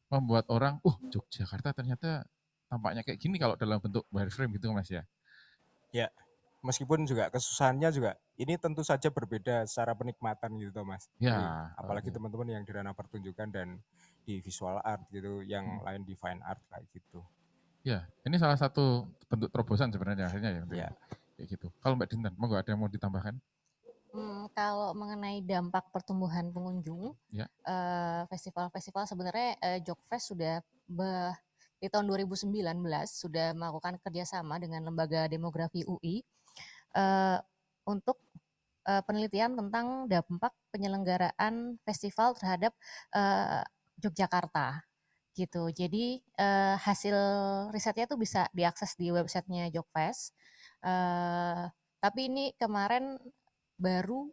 membuat orang, Yogyakarta ternyata tampaknya kayak gini kalau dalam bentuk wireframe gitu Mas ya. Ya, meskipun juga kesusahannya juga ini tentu saja berbeda secara penikmatan gitu Mas. Ya. Jadi, apalagi teman-teman yang di ranah pertunjukan dan di visual art gitu, yang lain di fine art kayak gitu. Ya, ini salah satu bentuk terobosan sebenarnya akhirnya ya. Ya. Kayak gitu. Kalau Mbak Dinten, monggo ada yang mau ditambahkan? Kalau mengenai dampak pertumbuhan pengunjung, Ya. festival-festival sebenarnya Jogfest sudah di tahun 2019 sudah melakukan kerjasama dengan Lembaga Demografi UI untuk penelitian tentang dampak penyelenggaraan festival terhadap Yogyakarta gitu. Jadi hasil risetnya tuh bisa diakses di websitenya Jogfest. Tapi ini kemarin baru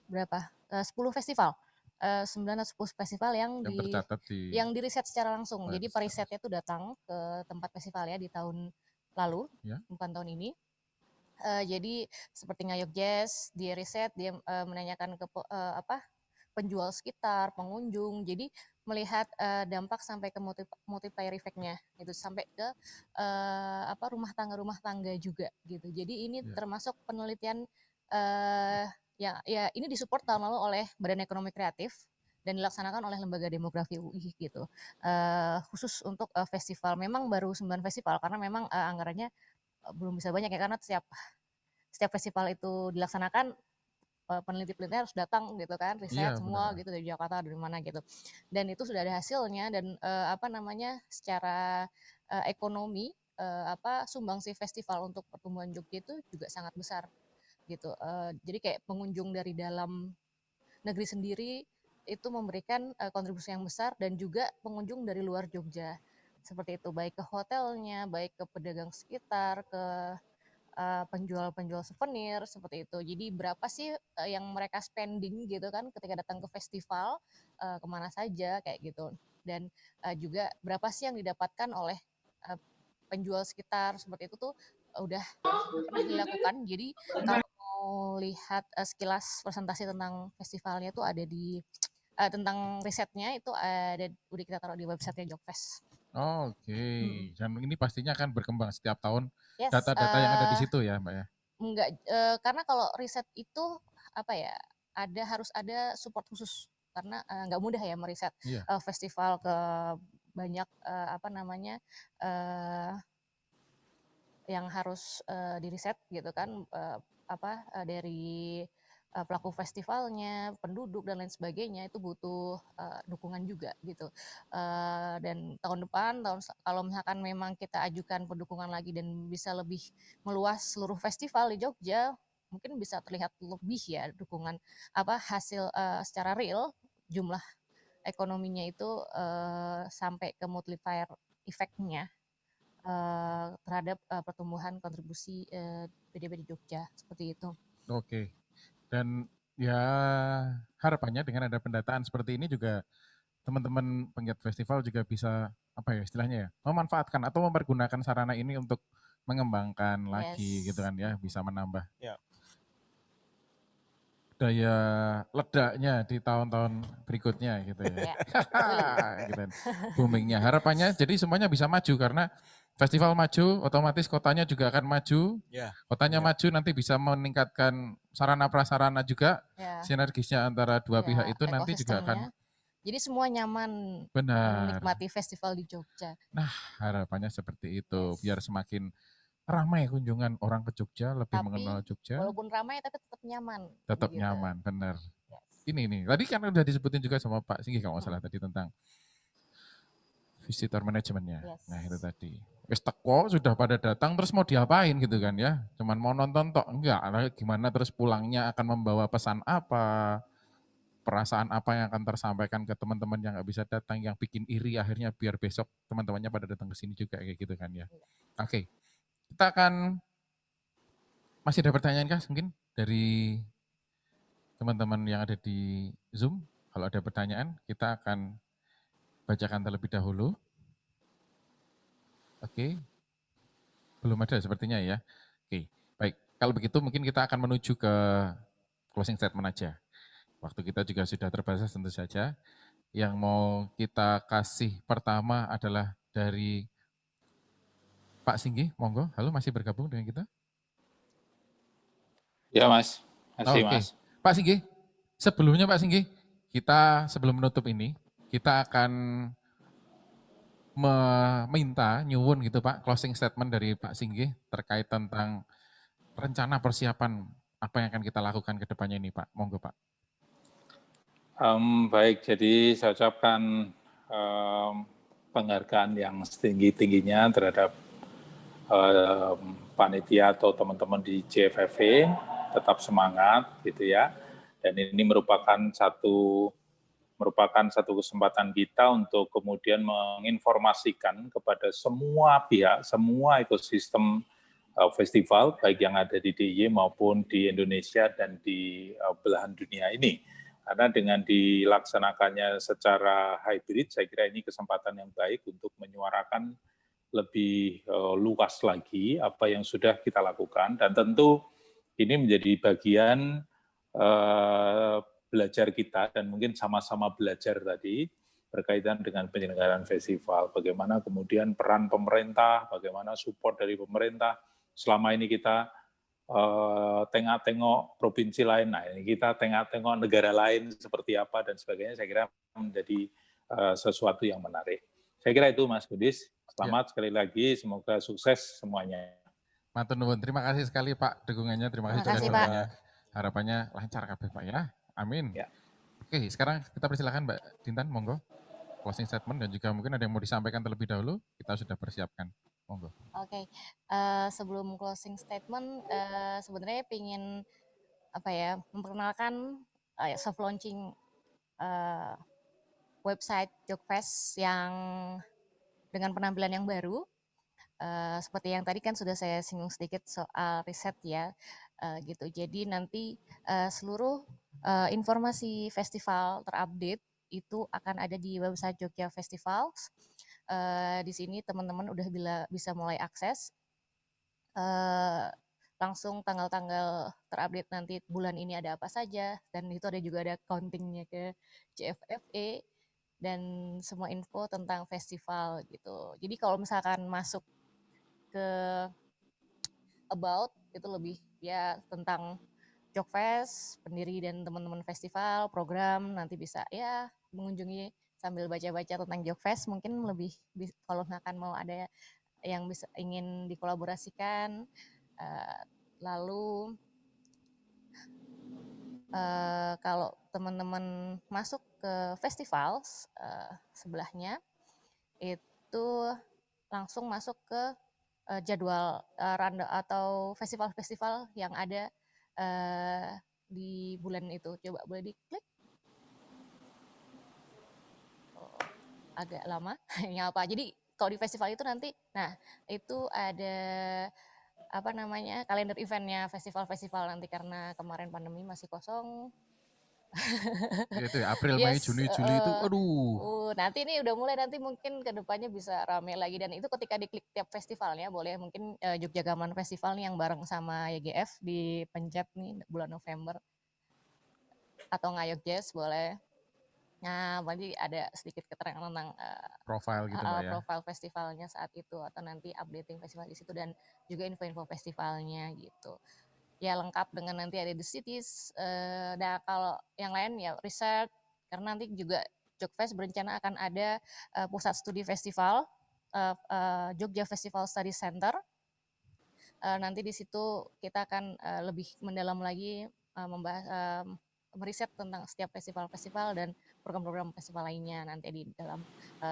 berapa? 10 festival. 9 atau 10 festival yang tercatat di yang diriset secara langsung. Oh, Jadi perisetnya tuh datang ke tempat festivalnya di tahun lalu, ya. bukan tahun ini. Jadi seperti Ngayog Jazz, dia riset, dia menanyakan ke penjual sekitar, pengunjung. Jadi melihat dampak sampai ke multiplier effect-nya, gitu, sampai ke rumah tangga juga, gitu. Jadi ini termasuk penelitian ya ini disupport tahun lalu oleh Badan Ekonomi Kreatif dan dilaksanakan oleh Lembaga Demografi UI gitu. Khusus untuk festival, memang baru 9 festival karena memang anggarannya belum bisa banyak ya, karena setiap festival itu dilaksanakan peneliti-peneliti harus datang gitu kan, riset semua gitu dari Jakarta, dari mana gitu. Dan itu sudah ada hasilnya dan secara ekonomi sumbangsi festival untuk pertumbuhan Jogja itu juga sangat besar gitu. Jadi kayak pengunjung dari dalam negeri sendiri itu memberikan kontribusi yang besar, dan juga pengunjung dari luar Jogja seperti itu, baik ke hotelnya, baik ke pedagang sekitar, ke penjual-penjual souvenir seperti itu. Jadi berapa sih yang mereka spending gitu kan ketika datang ke festival, kemana saja kayak gitu. Dan juga berapa sih yang didapatkan oleh penjual sekitar seperti itu tuh udah pernah dilakukan. Jadi kalau mau lihat sekilas presentasi tentang festivalnya tuh ada di tentang risetnya itu udah kita taruh di websitenya Jogfest. Oke. Dan ini pastinya akan berkembang setiap tahun. Yes, Data-data yang ada di situ ya, Mbak ya? Enggak, karena kalau riset itu harus ada support khusus, karena nggak mudah ya meriset festival ke banyak yang harus diriset gitu kan, dari pelaku festivalnya, penduduk dan lain sebagainya, itu butuh dukungan juga gitu. Dan tahun depan, kalau misalkan memang kita ajukan pendukungan lagi dan bisa lebih meluas seluruh festival di Jogja, mungkin bisa terlihat lebih ya dukungan hasil secara real, jumlah ekonominya itu sampai ke multiplier effect-nya terhadap pertumbuhan kontribusi PDB di Jogja, seperti itu. Oke. Dan ya harapannya dengan ada pendataan seperti ini juga teman-teman penggiat festival juga bisa istilahnya ya, memanfaatkan atau mempergunakan sarana ini untuk mengembangkan lagi gitu kan ya, bisa menambah daya ledaknya di tahun-tahun berikutnya gitu ya. Gitu. Boomingnya. Harapannya jadi semuanya bisa maju, karena festival maju, otomatis kotanya juga akan maju. Kotanya maju, nanti bisa meningkatkan sarana prasarana juga. Sinergisnya antara dua pihak itu nanti juga akan. Jadi semua nyaman menikmati festival di Jogja. Nah, harapannya seperti itu, biar semakin ramai kunjungan orang ke Jogja, lebih mengenal Jogja. Walaupun ramai tapi tetap nyaman. Tetap gitu. Nyaman, benar. Ini, tadi kan udah disebutin juga sama Pak Singgi kalau nggak salah tadi tentang visitor manajemennya. Nah itu tadi. Wis teko sudah pada datang terus mau diapain gitu kan ya. Cuman mau nonton tok, enggak. Gimana terus pulangnya akan membawa pesan apa, perasaan apa yang akan tersampaikan ke teman-teman yang nggak bisa datang, yang bikin iri akhirnya biar besok teman-temannya pada datang ke sini juga kayak gitu kan ya. Oke. Kita akan, masih ada pertanyaan kah mungkin dari teman-teman yang ada di Zoom? Kalau ada pertanyaan, kita akan bacakan terlebih dahulu. Oke. Belum ada sepertinya ya. Oke, baik. Kalau begitu mungkin kita akan menuju ke closing statement aja. Waktu kita juga sudah terbatas tentu saja. Yang mau kita kasih pertama adalah dari Pak Singgi, monggo. Halo, masih bergabung dengan kita? Ya Mas, masih Mas. Mas. Pak Singgi, sebelumnya Pak Singgi, kita sebelum menutup ini, kita akan meminta nyuwun gitu Pak, closing statement dari Pak Singgih terkait tentang rencana persiapan apa yang akan kita lakukan ke depannya ini Pak. Monggo Pak. Baik, jadi saya ucapkan penghargaan yang setinggi-tingginya terhadap panitia atau teman-teman di JFFV, tetap semangat gitu ya. Dan ini merupakan satu kesempatan kita untuk kemudian menginformasikan kepada semua pihak, semua ekosistem festival, baik yang ada di DIY maupun di Indonesia dan di belahan dunia ini. Karena dengan dilaksanakannya secara hybrid, saya kira ini kesempatan yang baik untuk menyuarakan lebih luas lagi apa yang sudah kita lakukan. Dan tentu ini menjadi bagian belajar kita dan mungkin sama-sama belajar tadi berkaitan dengan penyelenggaraan festival. Bagaimana kemudian peran pemerintah, bagaimana support dari pemerintah. Selama ini kita tengok-tengok provinsi lain, nah ini kita tengok-tengok negara lain seperti apa dan sebagainya, saya kira menjadi sesuatu yang menarik. Saya kira itu Mas Budis. Selamat sekali lagi, semoga sukses semuanya. Matur nuwun, terima kasih sekali Pak dukungannya, terima kasih Terima kasih, juga dukungannya. Harapannya lancar kabeh Pak ya. Amin. Ya. Oke, sekarang kita persilakan Mbak Dintan, monggo. Closing statement dan juga mungkin ada yang mau disampaikan terlebih dahulu, kita sudah persiapkan. Monggo. Oke, sebelum closing statement, sebenarnya ingin memperkenalkan soft launching website Jokfest yang dengan penampilan yang baru. Seperti yang tadi kan sudah saya singgung sedikit soal riset ya, gitu. Jadi nanti seluruh informasi festival terupdate itu akan ada di website Jogja Festivals. Di sini teman-teman udah bisa mulai akses. Langsung tanggal-tanggal terupdate nanti bulan ini ada apa saja, dan itu juga ada countingnya ke JFFE dan semua info tentang festival gitu. Jadi kalau misalkan masuk ke about itu lebih ya tentang Jokfest, pendiri dan teman-teman festival, program, nanti bisa ya mengunjungi sambil baca-baca tentang Jokfest, mungkin lebih kalau misalkan mau ada yang bisa ingin dikolaborasikan. Lalu kalau teman-teman masuk ke festival sebelahnya itu langsung masuk ke jadwal randa atau festival-festival yang ada di bulan itu. Coba boleh diklik. Agak lama. Yang apa? Jadi kalau di festival itu nanti, nah itu ada kalender eventnya festival-festival nanti, karena kemarin pandemi masih kosong. Itu ya, April, Mei, Juni, Juli itu, aduh. Nanti ini udah mulai, nanti mungkin kedepannya bisa rame lagi, dan itu ketika diklik tiap festivalnya boleh, mungkin Jogja Gaman Festival nih yang bareng sama YGF dipencet nih bulan November, atau Ngayog Jazz boleh. Nah, berarti ada sedikit keterangan tentang profile gitu Mbak ya. Profile festivalnya saat itu, atau nanti updating festival di situ dan juga info-info festivalnya gitu. Ya lengkap dengan nanti ada The Cities. Nah kalau yang lain ya research, karena nanti juga Jokfest berencana akan ada pusat studi festival, Jogja Festival Study Center. Nanti di situ kita akan lebih mendalam lagi membahas meriset tentang setiap festival-festival dan program-program festival lainnya nanti di dalam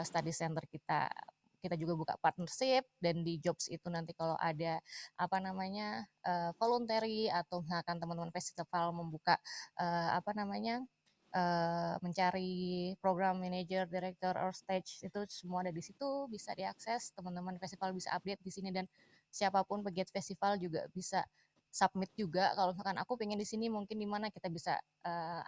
study center kita. Kita juga buka partnership, dan di jobs itu nanti kalau ada voluntary atau misalkan teman-teman festival membuka mencari program manager, director, or stage, itu semua ada di situ, bisa diakses. Teman-teman festival bisa update di sini, dan siapapun pegiat festival juga bisa submit juga. Kalau misalkan aku pengen di sini, mungkin di mana kita bisa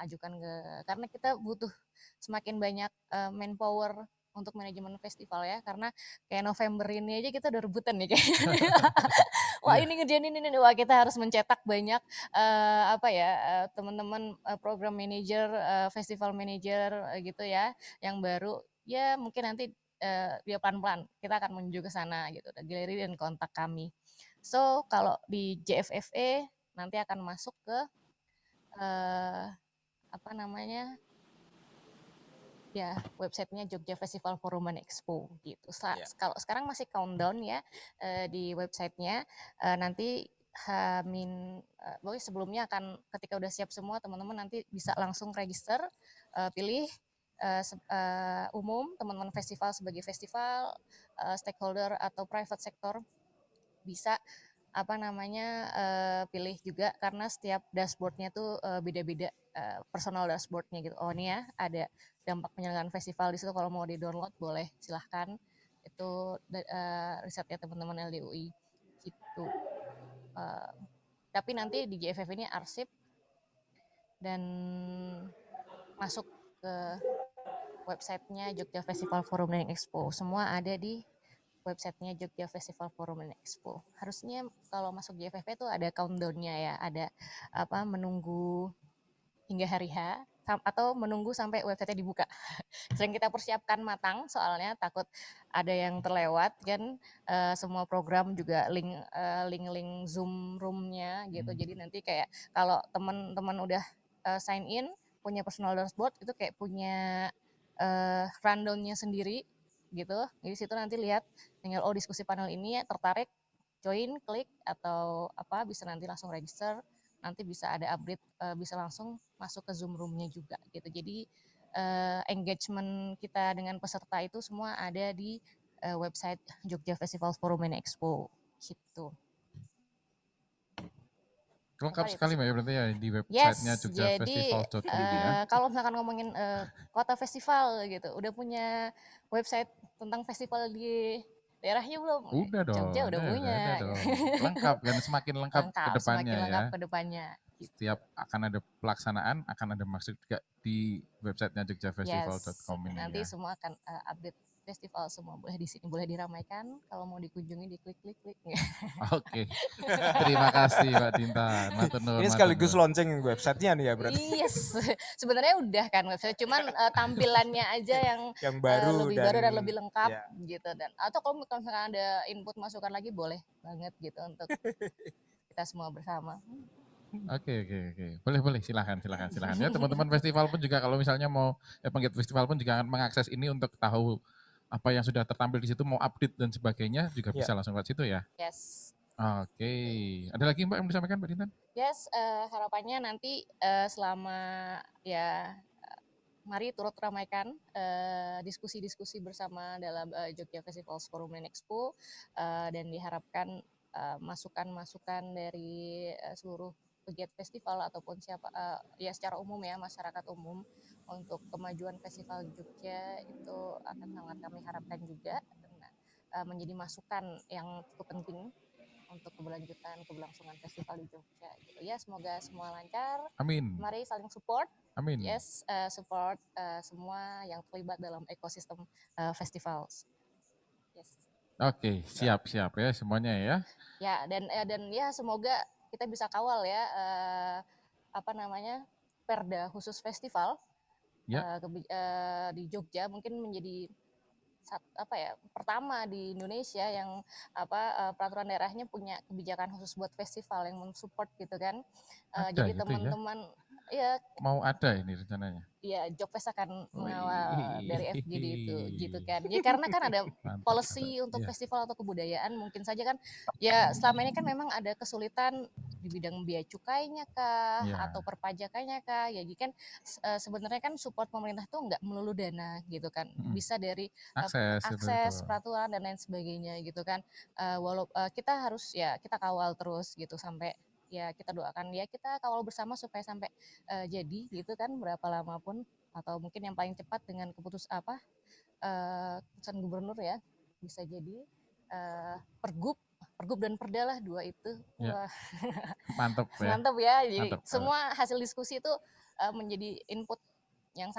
ajukan karena kita butuh semakin banyak manpower untuk manajemen festival ya, karena kayak November ini aja kita udah rebutan nih kayaknya. Wah ini ngerjain ini, wah kita harus mencetak banyak teman-teman program manager, festival manager gitu ya, yang baru ya, mungkin nanti ya pelan-pelan kita akan menuju ke sana gitu, galeri dan kontak kami. So kalau di JFFE nanti akan masuk ke Ya, websitenya Jogja Festival Forum and Expo gitu. Ya. Kalau sekarang masih countdown ya di websitenya. Nanti pokoknya sebelumnya akan ketika udah siap semua teman-teman nanti bisa langsung register, pilih umum, teman-teman festival sebagai festival, stakeholder atau private sector bisa pilih juga karena setiap dashboardnya tuh beda-beda personal dashboardnya gitu. Oh ini ya ada dampak penyelenggaraan festival di situ, kalau mau di-download boleh silahkan. Itu risetnya teman-teman LDUI gitu. Tapi nanti di GFF ini arsip dan masuk ke websitenya Jogja Festival Forum dan Expo. Semua ada di websitenya Jogja Festival Forum and Expo. Harusnya kalau masuk GFF itu ada countdown-nya ya, ada menunggu hingga hari H atau menunggu sampai website-nya dibuka. Sering kita persiapkan matang soalnya takut ada yang terlewat kan, semua program juga link Zoom room-nya gitu. Jadi nanti kayak kalau teman-teman udah sign in punya personal dashboard itu kayak punya rundown-nya sendiri gitu. Jadi situ nanti lihat tinggal diskusi panel ini tertarik join, klik atau bisa nanti langsung register, nanti bisa ada update, bisa langsung masuk ke Zoom room-nya juga gitu. Jadi engagement kita dengan peserta itu semua ada di website Jogja Festival Forum and Expo gitu. Lengkap sekali Mbak ya berarti ya di websitenya Jogja Festival.id ya. Kalau misalkan ngomongin kota festival gitu, udah punya website tentang festival di daerahnya belum? Udah dong. Jogja udah punya. Lengkap kan, semakin lengkap ke depannya semakin lengkap ya. ke depannya. Setiap akan ada pelaksanaan, akan ada maksud juga di websitenya jogjafestival.com ini nanti ya. semua akan update festival semua, boleh di sini, boleh diramaikan. Kalau mau dikunjungi diklik. Oke. Terima kasih Mbak Dinta. Ini sekaligus launching websitenya nih ya berarti. Yes, sebenarnya udah kan website, cuman tampilannya aja yang baru lebih baru dan lebih lengkap ya. gitu. Dan atau kalau misalkan ada input masukan lagi boleh banget gitu untuk kita semua bersama. Oke. Boleh, silakan. Ya teman-teman festival pun juga kalau misalnya mau penggiat festival pun juga akan mengakses ini untuk tahu apa yang sudah tertampil di situ, mau update dan sebagainya juga bisa langsung lewat situ ya. Yes. Oke. Ada lagi Mbak yang disampaikan Mbak Dintan? Yes, harapannya nanti selama mari turut ramaikan diskusi-diskusi bersama dalam Jogja Festival Forum and Expo dan diharapkan masukan-masukan dari seluruh pegiat festival ataupun siapa secara umum ya, masyarakat umum untuk kemajuan festival Jogja itu akan sangat kami harapkan juga menjadi masukan yang cukup penting untuk keberlangsungan festival di Jogja gitu ya. Semoga semua lancar. Amin. Mari saling support. Amin. Yes, support semua yang terlibat dalam ekosistem festival. Yes. Oke, siap ya semuanya ya. Ya, dan ya semoga kita bisa kawal ya Perda khusus festival di Jogja mungkin menjadi pertama di Indonesia yang peraturan daerahnya punya kebijakan khusus buat festival yang mensupport gitu kan. Jadi gitu teman-teman mau ada ini rencananya. Iya, Jogfest akan mengawal dari FGD itu gitu kan. Ya karena kan ada policy untuk festival atau kebudayaan, mungkin saja kan ya selama ini kan memang ada kesulitan di bidang biaya cukainya kah atau perpajakannya kah. Ya jadi kan sebenarnya kan support pemerintah tuh nggak melulu dana gitu kan. Bisa dari akses peraturan dan lain sebagainya gitu kan. Kita harus kita kawal terus gitu sampai kita doakan kita kawal bersama supaya sampai jadi gitu kan, berapa lama pun atau mungkin yang paling cepat dengan keputusan gubernur ya bisa jadi pergub dan perda lah, dua itu. Wah. Mantap ya. Jadi semua hasil diskusi itu menjadi input yang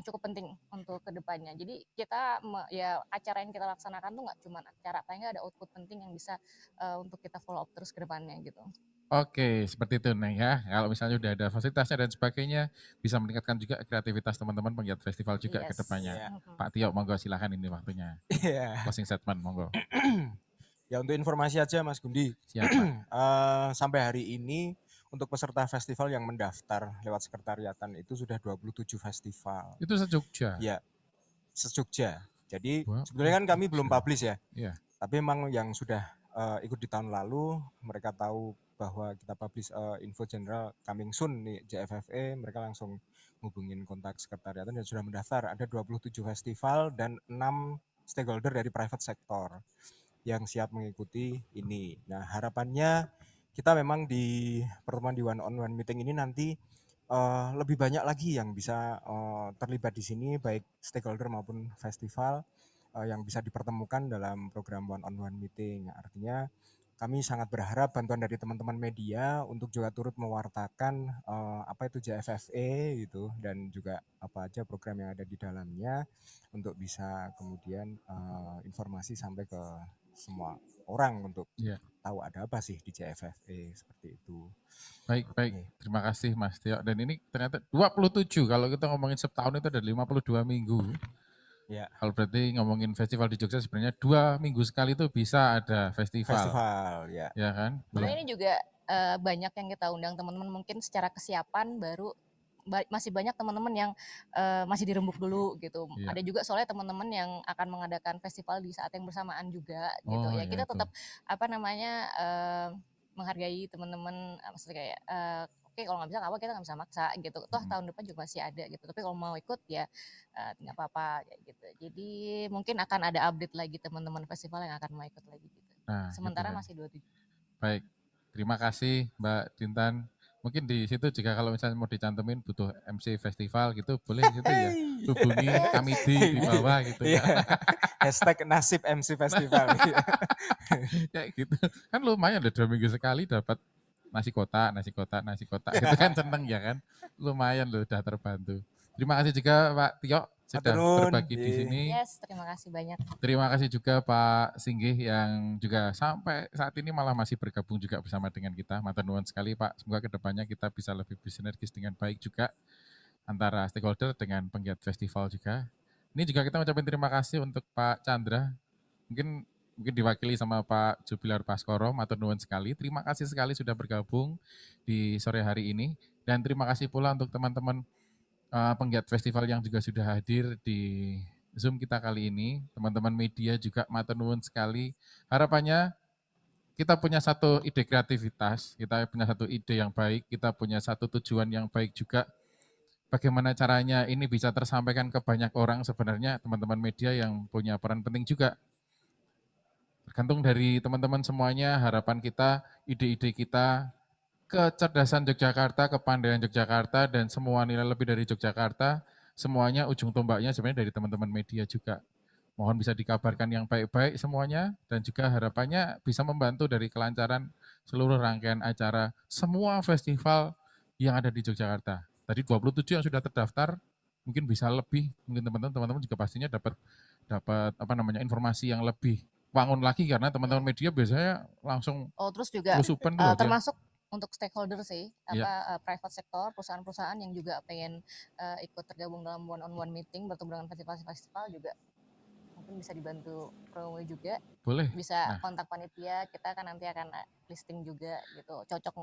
cukup penting untuk kedepannya. Jadi kita acara yang kita laksanakan tuh nggak cuma acara, paling nggak ada output penting yang bisa untuk kita follow up terus ke depannya gitu. Oke, seperti itu nih ya. Kalau misalnya udah ada fasilitasnya dan sebagainya, bisa meningkatkan juga kreativitas teman-teman penggiat festival juga ke depannya. Pak Tio, monggo silakan ini waktunya. Closing statement, monggo. Ya untuk informasi aja Mas Gundi. Siap. Sampai hari ini untuk peserta festival yang mendaftar lewat sekretariatan itu sudah 27 festival. Itu se-Jogja? Ya, se-Jogja. Jadi Wah, sebetulnya kan kami belum publish ya. Iya. Tapi memang yang sudah ikut di tahun lalu, mereka tahu bahwa kita publish info general coming soon nih JFFE, mereka langsung hubungin kontak sekretariatan dan sudah mendaftar. Ada 27 festival dan 6 stakeholder dari private sector yang siap mengikuti ini. Nah, harapannya kita memang di pertemuan di one on one meeting ini nanti lebih banyak lagi yang bisa terlibat di sini, baik stakeholder maupun festival yang bisa dipertemukan dalam program one on one meeting. Artinya kami sangat berharap bantuan dari teman-teman media untuk juga turut mewartakan apa itu JFFE gitu dan juga apa aja program yang ada di dalamnya untuk bisa kemudian informasi sampai ke semua orang untuk Iya. tahu ada apa sih di JFFE seperti itu. Baik. Terima kasih Mas Tio. Dan ini ternyata 27, kalau kita ngomongin setahun itu ada 52 minggu. Ya. Kalau berarti ngomongin festival di Jogja sebenarnya 2 minggu sekali itu bisa ada festival. Festival, ya. Ya kan? Sebenarnya ini juga banyak yang kita undang teman-teman mungkin secara kesiapan baru masih banyak teman-teman yang masih dirembuk dulu gitu. Iya. Ada juga soalnya teman-teman yang akan mengadakan festival di saat yang bersamaan juga gitu. Oh, Ya ya kita itu. tetap menghargai teman-teman, maksudnya kayak oke kalau nggak bisa nggak apa, kita nggak bisa maksa gitu. Toh tahun depan juga masih ada gitu. Tapi kalau mau ikut ya nggak apa-apa kayak gitu. Jadi mungkin akan ada update lagi teman-teman festival yang akan mau ikut lagi gitu. Nah, Sementara gitu kan. masih 27. Baik, terima kasih Mbak Dintan. Mungkin di situ juga kalau misalnya mau dicantumin butuh MC festival gitu, boleh gitu ya. Hubungi kami di bawah gitu ya. Hashtag nasib MC festival. Kayak gitu. Kan lumayan loh 2 minggu sekali dapat nasi kotak gitu kan, seneng ya kan. Lumayan loh udah terbantu. Terima kasih juga Pak Tio sudah berbagi di sini. Yes, terima kasih banyak. Terima kasih juga Pak Singgih yang juga sampai saat ini malah masih bergabung juga bersama dengan kita. Matur nuwun sekali Pak, semoga kedepannya kita bisa lebih bersinergis dengan baik juga antara stakeholder dengan penggiat festival juga. Ini juga kita ucapin terima kasih untuk Pak Chandra, mungkin diwakili sama Pak Jubilar Baskoro, matur nuwun sekali. Terima kasih sekali sudah bergabung di sore hari ini. Dan terima kasih pula untuk teman-teman penggiat festival yang juga sudah hadir di Zoom kita kali ini. Teman-teman media juga matur nuwun sekali. Harapannya kita punya satu ide kreativitas, kita punya satu ide yang baik, kita punya satu tujuan yang baik juga. Bagaimana caranya ini bisa tersampaikan ke banyak orang, sebenarnya teman-teman media yang punya peran penting juga. Tergantung dari teman-teman semuanya, harapan kita, ide-ide kita, kecerdasan Yogyakarta, kepandaian Yogyakarta, dan semua nilai lebih dari Yogyakarta, semuanya ujung tombaknya sebenarnya dari teman-teman media juga. Mohon bisa dikabarkan yang baik-baik semuanya, dan juga harapannya bisa membantu dari kelancaran seluruh rangkaian acara semua festival yang ada di Yogyakarta. Tadi 27 yang sudah terdaftar, mungkin bisa lebih, mungkin teman-teman juga pastinya dapat informasi yang lebih wangun lagi, karena teman-teman media biasanya langsung terus juga lusupan tuh termasuk untuk stakeholder sih, private sector, perusahaan-perusahaan yang juga pengen ikut tergabung dalam one on one meeting, bertemu dengan festival-festival juga mungkin bisa dibantu promo juga. Boleh. Bisa kontak panitia, kita kan nanti akan listing juga gitu, cocok.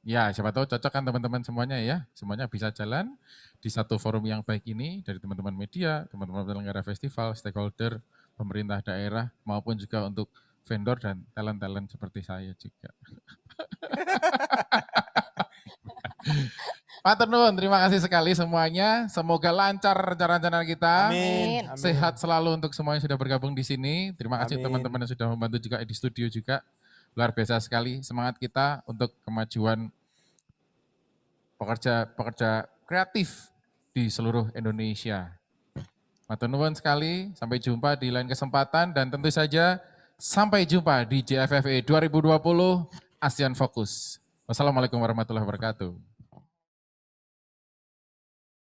Ya, siapa tahu cocok kan teman-teman semuanya ya. Semuanya bisa jalan di satu forum yang baik ini dari teman-teman media, teman-teman penyelenggara festival, stakeholder, pemerintah daerah, maupun juga untuk vendor dan talent-talent seperti saya juga. Matur nuwun, terima kasih sekali semuanya. Semoga lancar rencana-rencana kita. Amin. Sehat selalu untuk semua yang sudah bergabung di sini. Terima kasih teman-teman yang sudah membantu juga di studio juga. Luar biasa sekali semangat kita untuk kemajuan pekerja kreatif di seluruh Indonesia. Matur nuwun sekali, sampai jumpa di lain kesempatan, dan tentu saja sampai jumpa di JFFE 2020 ASEAN Focus. Wassalamualaikum warahmatullahi wabarakatuh.